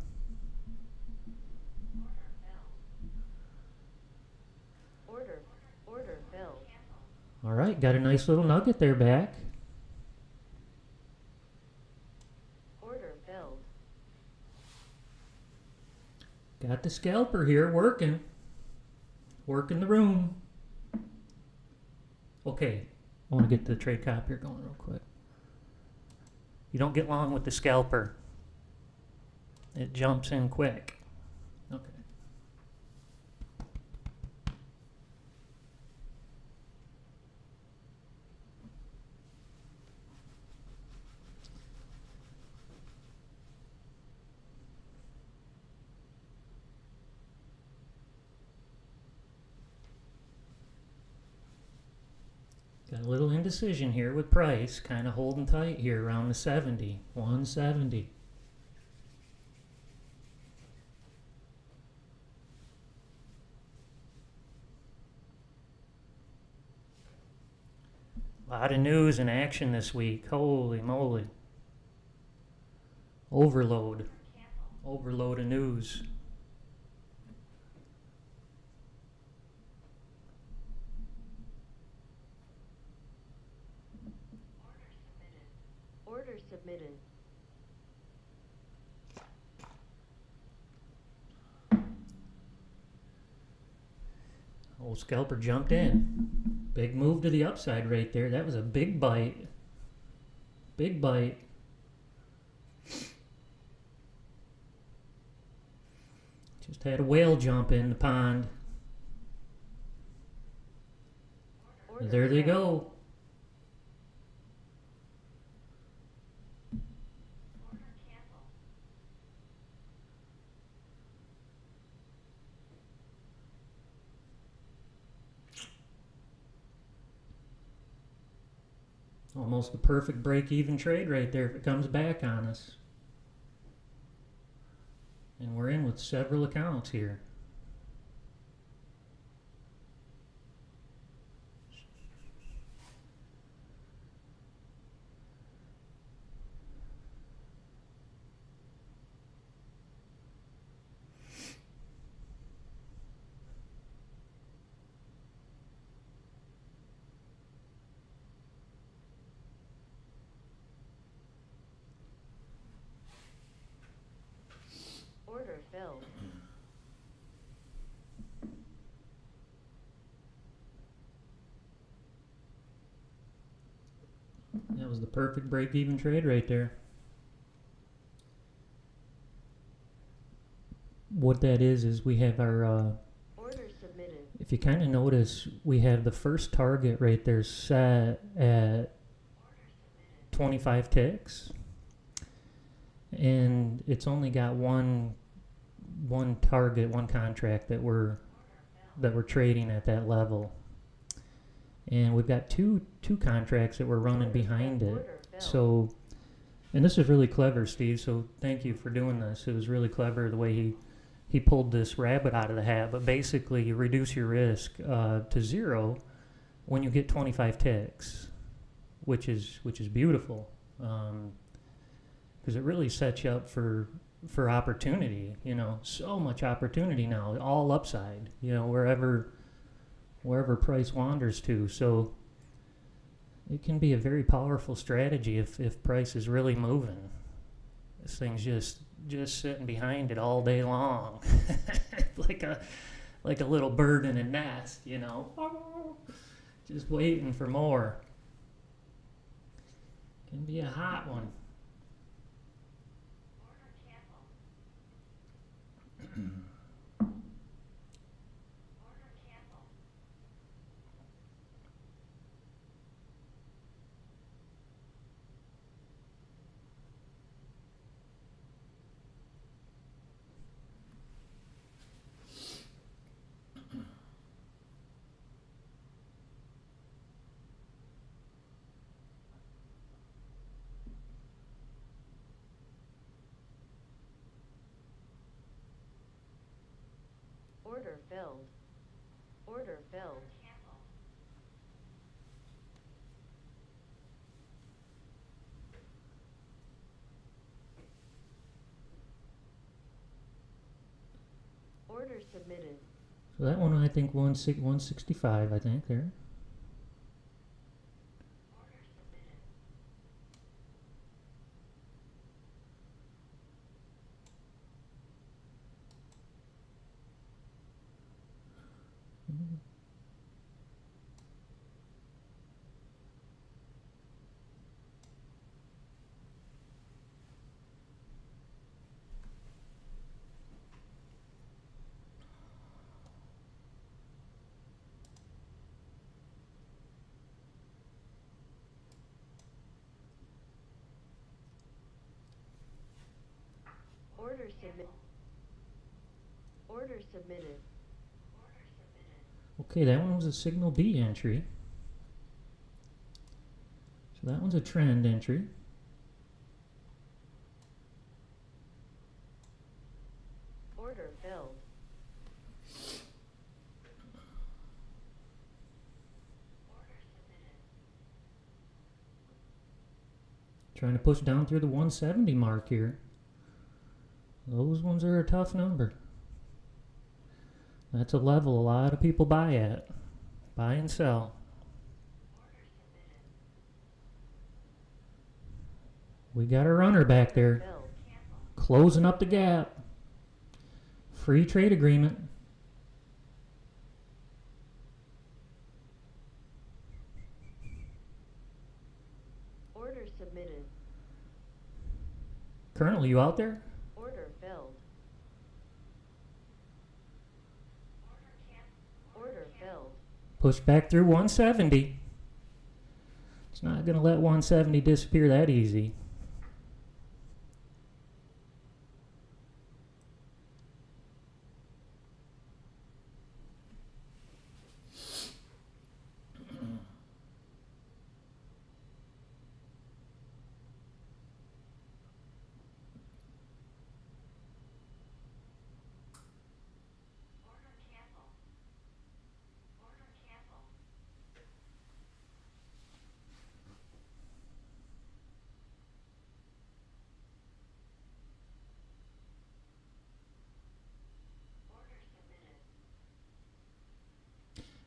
Order filled. All right, got a nice little nugget there back. Order filled. Got the scalper here working the room. Okay, I want to get the trade copier going real quick. You don't get long with the scalper. It jumps in quick. Okay. Got a little indecision here with price, kind of holding tight here around the 70, 170. A lot of news and action this week. Holy moly. Overload. Overload of news. Order submitted. Old scalper jumped in. Big move to the upside right there. That was a big bite. Big bite. Just had a whale jump in the pond. Order There they filled. go. Almost the perfect break-even trade right there if it comes back on us. And we're in with several accounts here. Order filled. That was the perfect break-even trade right there. What that is we have our, Order submitted. if you kind of notice, we have the first target right there set at 25 ticks. And it's only got one target, one contract that we're trading at that level. And we've got two contracts that we're running behind it. So, and this is really clever, Steve, so thank you for doing this. It was really clever the way he pulled this rabbit out of the hat. But basically, you reduce your risk to 0 when you get 25 ticks, which is beautiful, because it really sets you up for opportunity. You know, so much opportunity now, all upside. You know, wherever price wanders to. So it can be a very powerful strategy if price is really moving. This thing's just sitting behind it all day long, like a little bird in a nest, you know, just waiting for more. Can be a hot one. Order filled. Order filled. Order submitted. So that one, I think, 165, I think, there. Order submitted. Order submitted. Order submitted. Order submitted. Okay, that one was a signal B entry. So that one's a trend entry. Order filled. Order submitted. Trying to push down through the 170 mark here. Those ones are a tough number. That's a level a lot of people buy at. Buy and sell. We got a runner back there. Filled. Closing up the gap. Free trade agreement. Order submitted. Colonel, you out there? Order filled. Order filled. Push back through 170. It's not going to let 170 disappear that easy.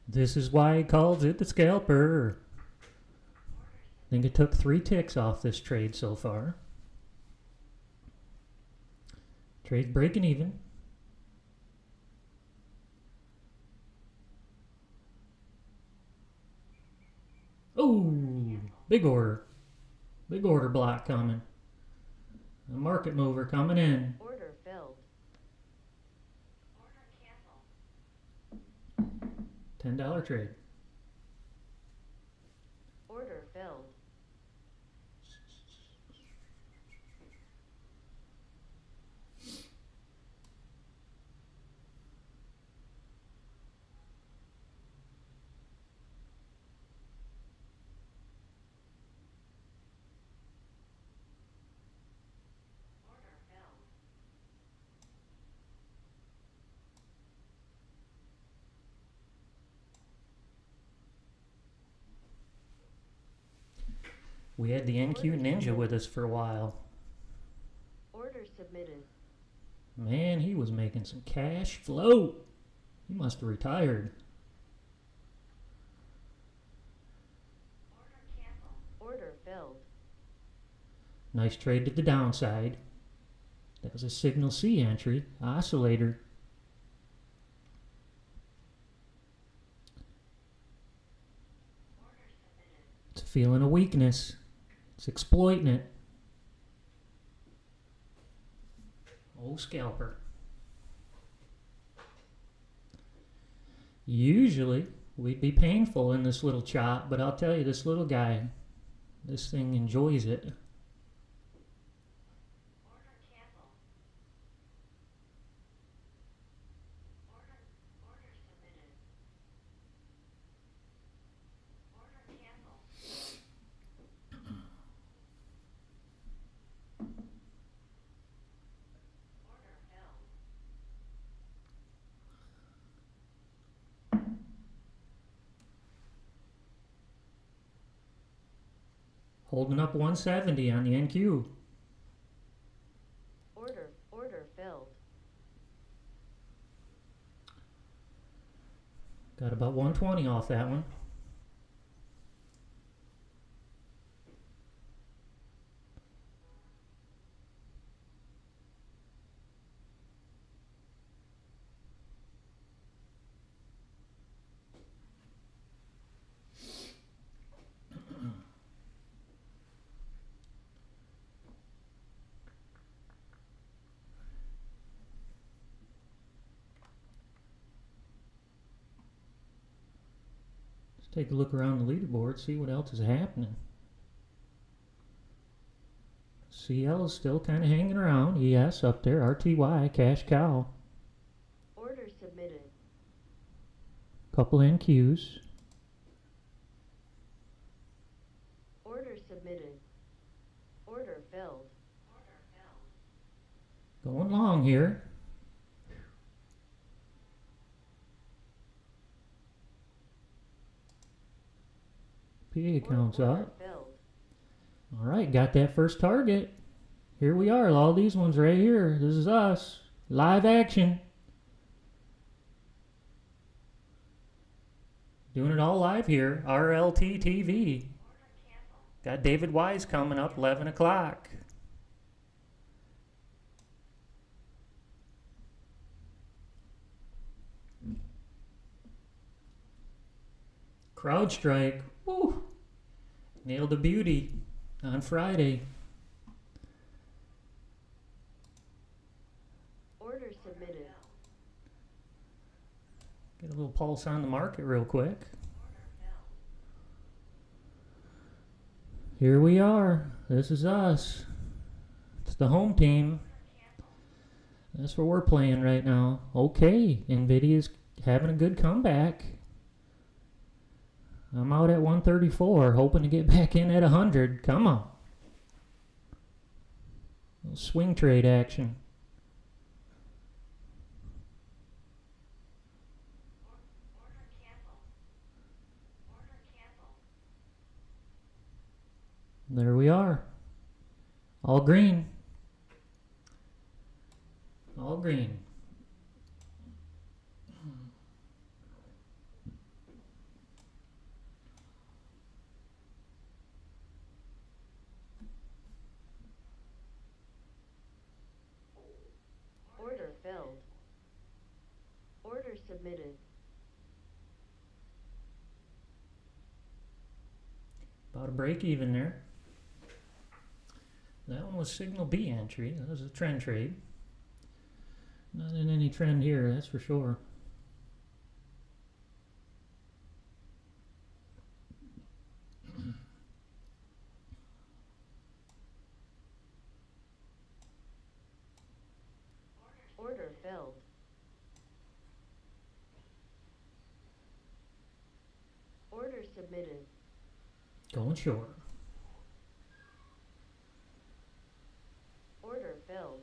This is why he calls it the scalper. I think it took 3 ticks off this trade so far. Trade's breaking even. Oh, big order. Big order block coming. A market mover coming in. Order filled. $10 trade. Order filled. We had the NQ Ninja with us for a while. Order submitted. Man, he was making some cash flow. He must have retired. Order filled. Nice trade to the downside. That was a signal C entry. Oscillator. It's a feeling of weakness. It's exploiting it. Oh, scalper. Usually, we'd be painful in this little chop, but I'll tell you, this little guy, this thing enjoys it. Holding up 170 on the NQ. Order filled. Got about 120 off that one. Take a look around the leaderboard, see what else is happening. CL is still kind of hanging around. ES up there. RTY, cash cow. Order submitted. Couple NQs. Order submitted. Order filled. Going long here. PA accounts up. All right, got that first target. Here we are, all these ones right here. This is us. Live action. Doing it all live here. RLT TV. Got David Wise coming up, 11 o'clock. CrowdStrike. Woo! Nailed a beauty on Friday. Order submitted. Get a little pulse on the market real quick. Here we are. This is us. It's the home team. That's what we're playing right now. Okay, NVIDIA's having a good comeback. I'm out at 134, hoping to get back in at 100. Come on. Little swing trade action. There we are. All green. All green. Order filled. Order submitted. About a break even there. That one was signal B entry. That was a trend trade. Not in any trend here, that's for sure. Order filled. Order submitted. Going short. Order filled.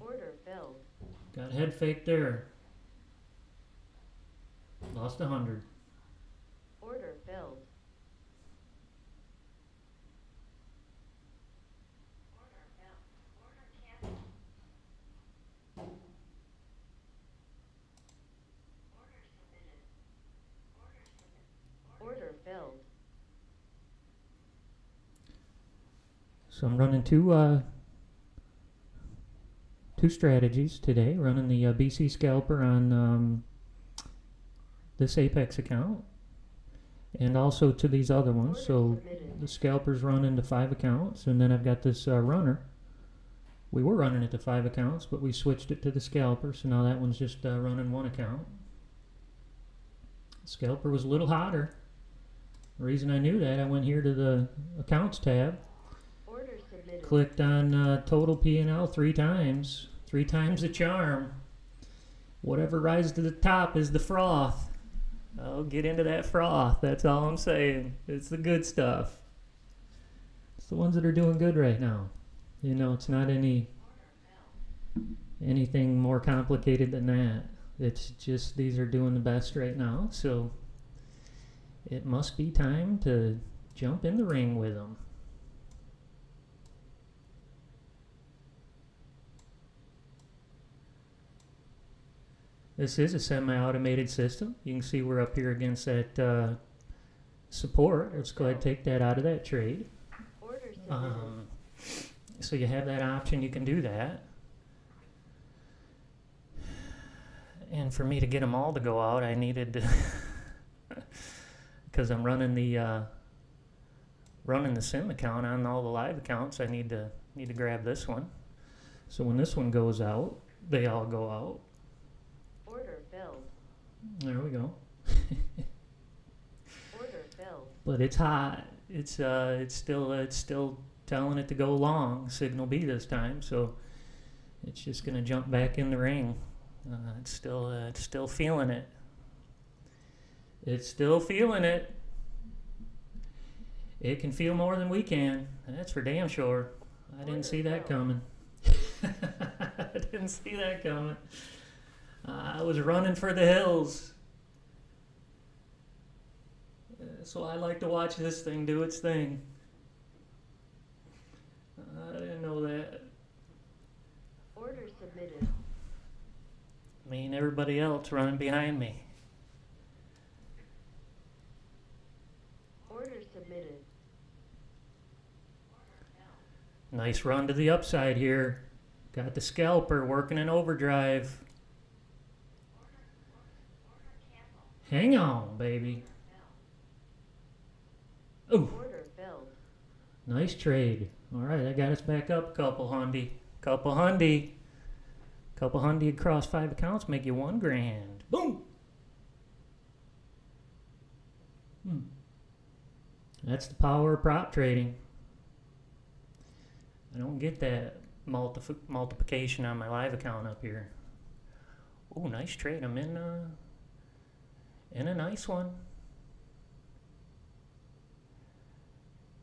Order filled. Got head fake there. Lost 100. Order filled. Order filled. Order canceled. Order submitted. Order submitted. Order filled. So I'm running two strategies today. Running the BC scalper on this Apex account, and also to these other ones. So the scalper's running to 5 accounts, and then I've got this runner. We were running it to 5 accounts, but we switched it to the scalper, so now that one's just running 1 account. Scalper was a little hotter. The reason I knew that, I went here to the accounts tab, clicked on total P&L 3 times. 3 times the charm. Whatever rises to the top is the froth. I'll get into that froth. That's all I'm saying. It's the good stuff. It's the ones that are doing good right now. You know, it's not anything more complicated than that. It's just these are doing the best right now. So it must be time to jump in the ring with them. This is a semi-automated system. You can see we're up here against that support. Let's go ahead and take that out of that trade. So you have that option. You can do that. And for me to get them all to go out, I needed to, because I'm running the sim account on all the live accounts. I need to grab this one. So when this one goes out, they all go out. Order filled. There we go. Order filled. But it's hot. It's still telling it to go long, signal B this time. So it's just gonna jump back in the ring. It's still feeling it. It's still feeling it. It can feel more than we can. That's for damn sure. I didn't see that coming. I didn't see that coming. I was running for the hills. So I like to watch this thing do its thing. I didn't know that. Order submitted. Me and everybody else running behind me. Order submitted. Nice run to the upside here. Got the scalper working in overdrive. Hang on, baby. Ooh. Order filled. Nice trade. All right, that got us back up a couple hundy. Couple hundy across 5 accounts make you $1,000. Boom. That's the power of prop trading. I don't get that multiplication on my live account up here. Oh, nice trade. I'm in a nice one.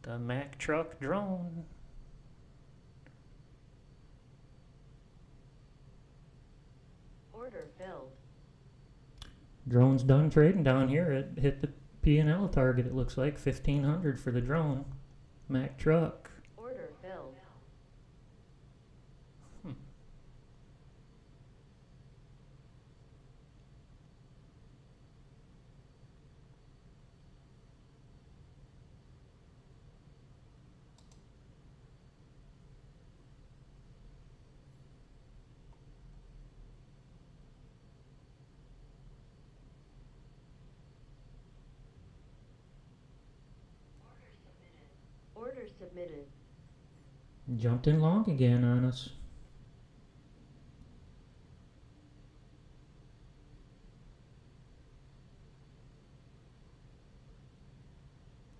The Mack truck drone. Order filled. Drone's done trading down here. It hit the P&L target. It looks like 1,500 for the drone. Mack truck. Order filled. submitted. Jumped in long again on us.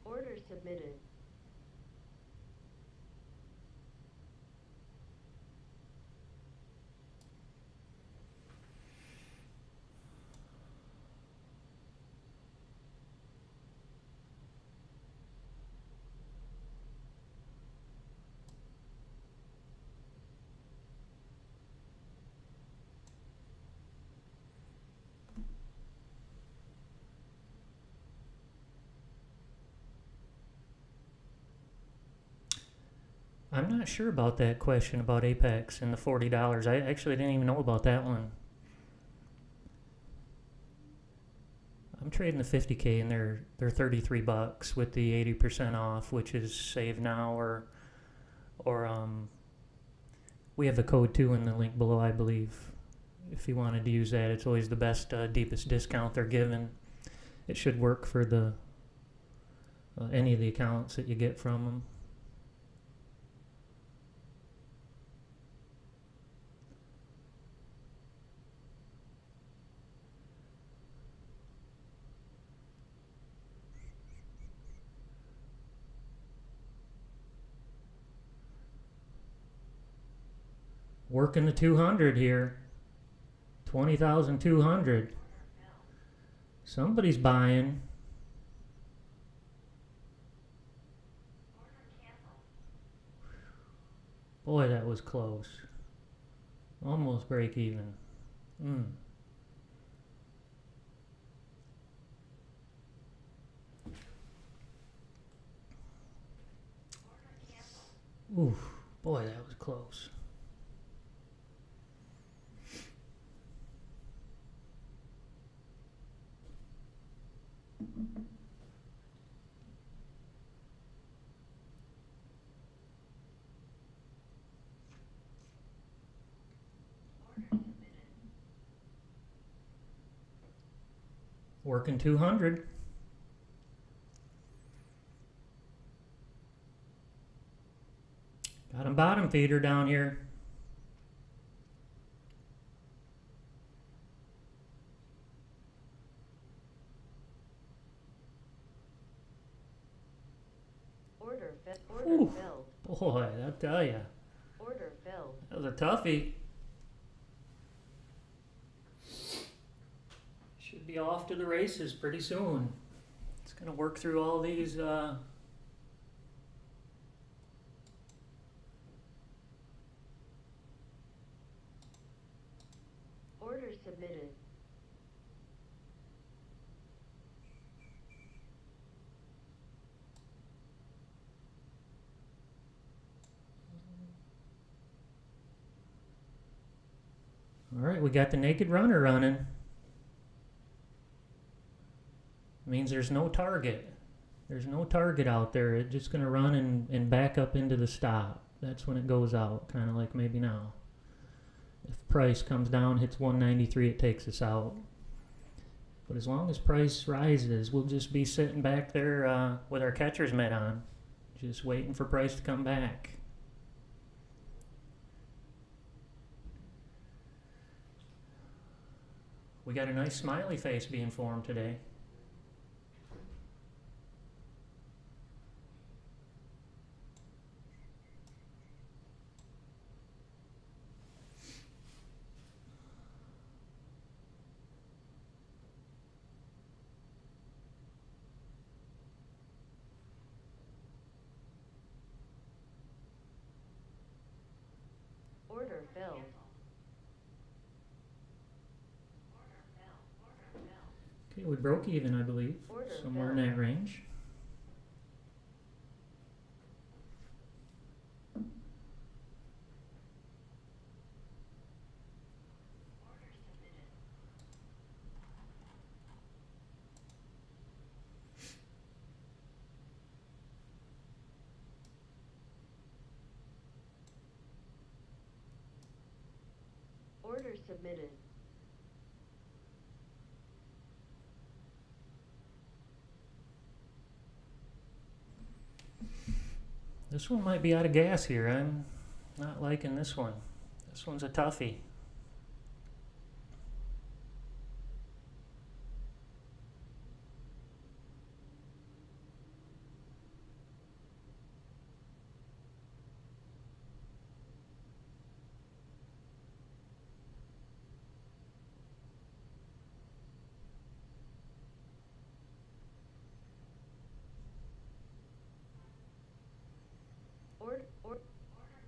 Order submitted. I'm not sure about that question about Apex and the $40. I actually didn't even know about that one. I'm trading the 50K and they're $33 with the 80% off, which is save now or we have the code too in the link below, I believe. If you wanted to use that, it's always the best, deepest discount they're giving. It should work for the any of the accounts that you get from them. Working the 200 here. 20,200. Somebody's buying. Boy, that was close. Almost break even. Oof, boy, that was close. Working 200. Got a bottom feeder down here. Order Ooh, filled. boy, I'll tell ya. Order filled. That was a toughie. Should be off to the races pretty soon. It's going to work through all these Order submitted. All right, we got the naked runner running. Means there's no target. There's no target out there. It's just going to run and back up into the stop. That's when it goes out, kind of like maybe now. If price comes down, hits 193, it takes us out. But as long as price rises, we'll just be sitting back there with our catcher's mitt on, just waiting for price to come back. We got a nice smiley face being formed today. Order filled. Okay, we broke even, I believe, Order somewhere in filled. that range. Order submitted. This one might be out of gas here. I'm not liking this one. This one's a toughie.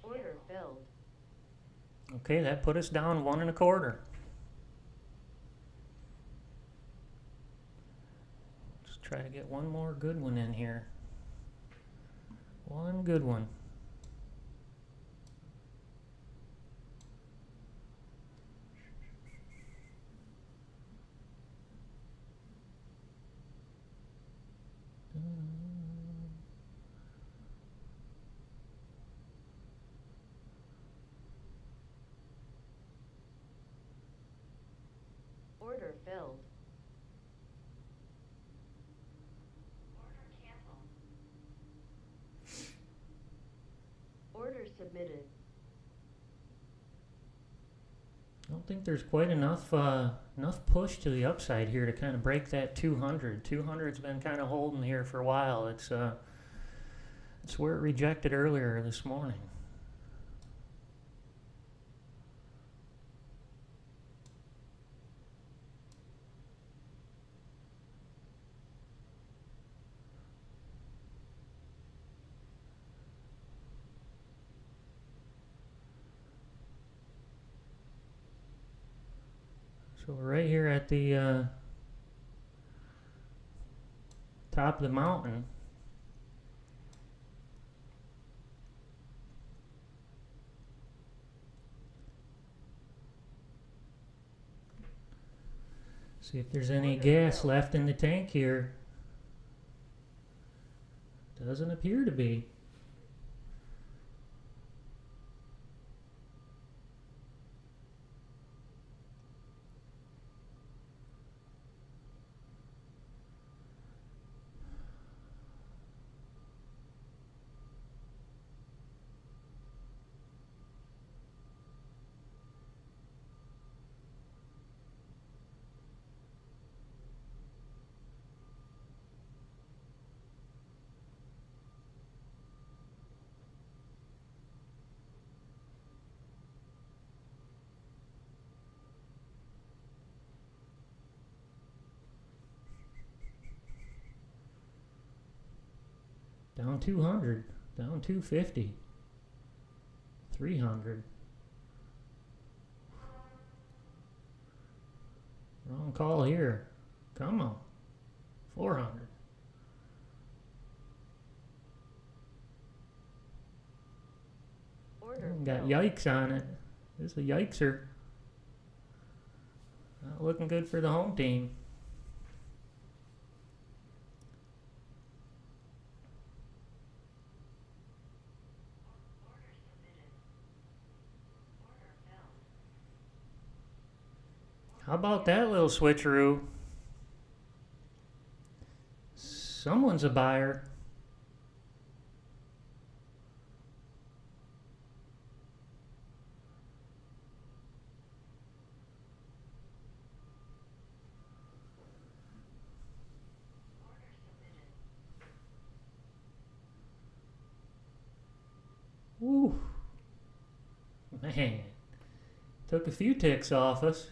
Order filled. Okay, that put us down 1.25. Let's try to get one more good one in here. One good one. Order filled. Order submitted. I don't think there's quite enough push to the upside here to kind of break that 200. 200's been kind of holding here for a while. It's where it rejected earlier this morning. So we're right here at the top of the mountain. See if there's any gas left in the tank here. Doesn't appear to be. Down 200, down 250, 300. Wrong call here. Come on. 400. Order Got filled. yikes on it. This is a yikeser. Not looking good for the home team. How about that little switcheroo? Someone's a buyer. Ooh. Man. Took a few ticks off us.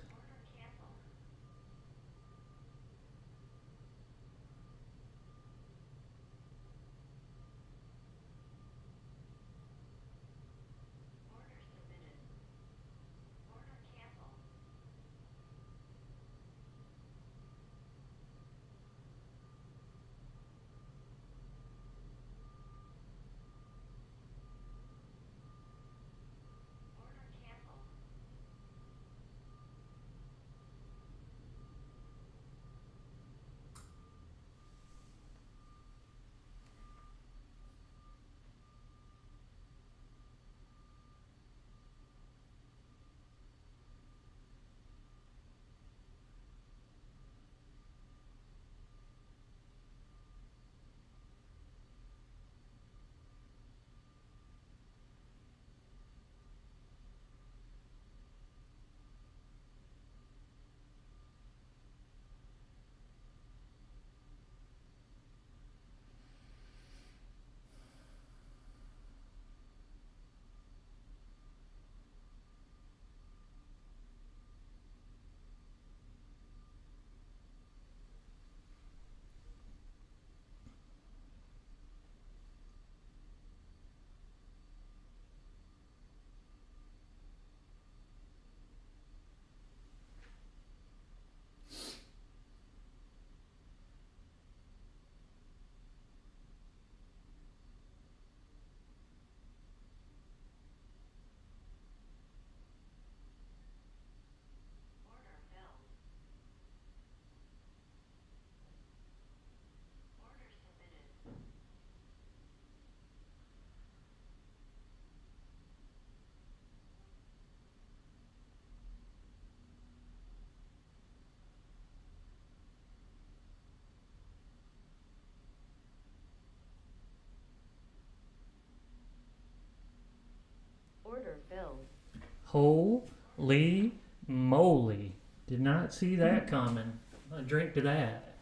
Holy moly. Did not see that coming. A drink to that.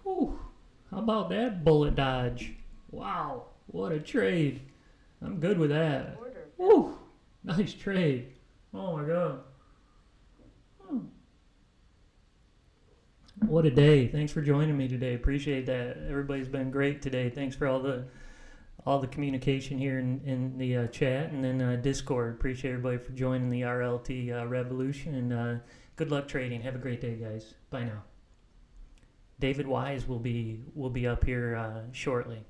Whew. How about that bullet dodge? Wow, what a trade. I'm good with that. Order Whew. Nice trade. Oh my god. What a day. Thanks for joining me today. Appreciate that. Everybody's been great today. Thanks for all the communication here in the chat and then Discord. Appreciate everybody for joining the RLT revolution, and good luck trading. Have a great day, guys. Bye now. David Wise will be up here shortly.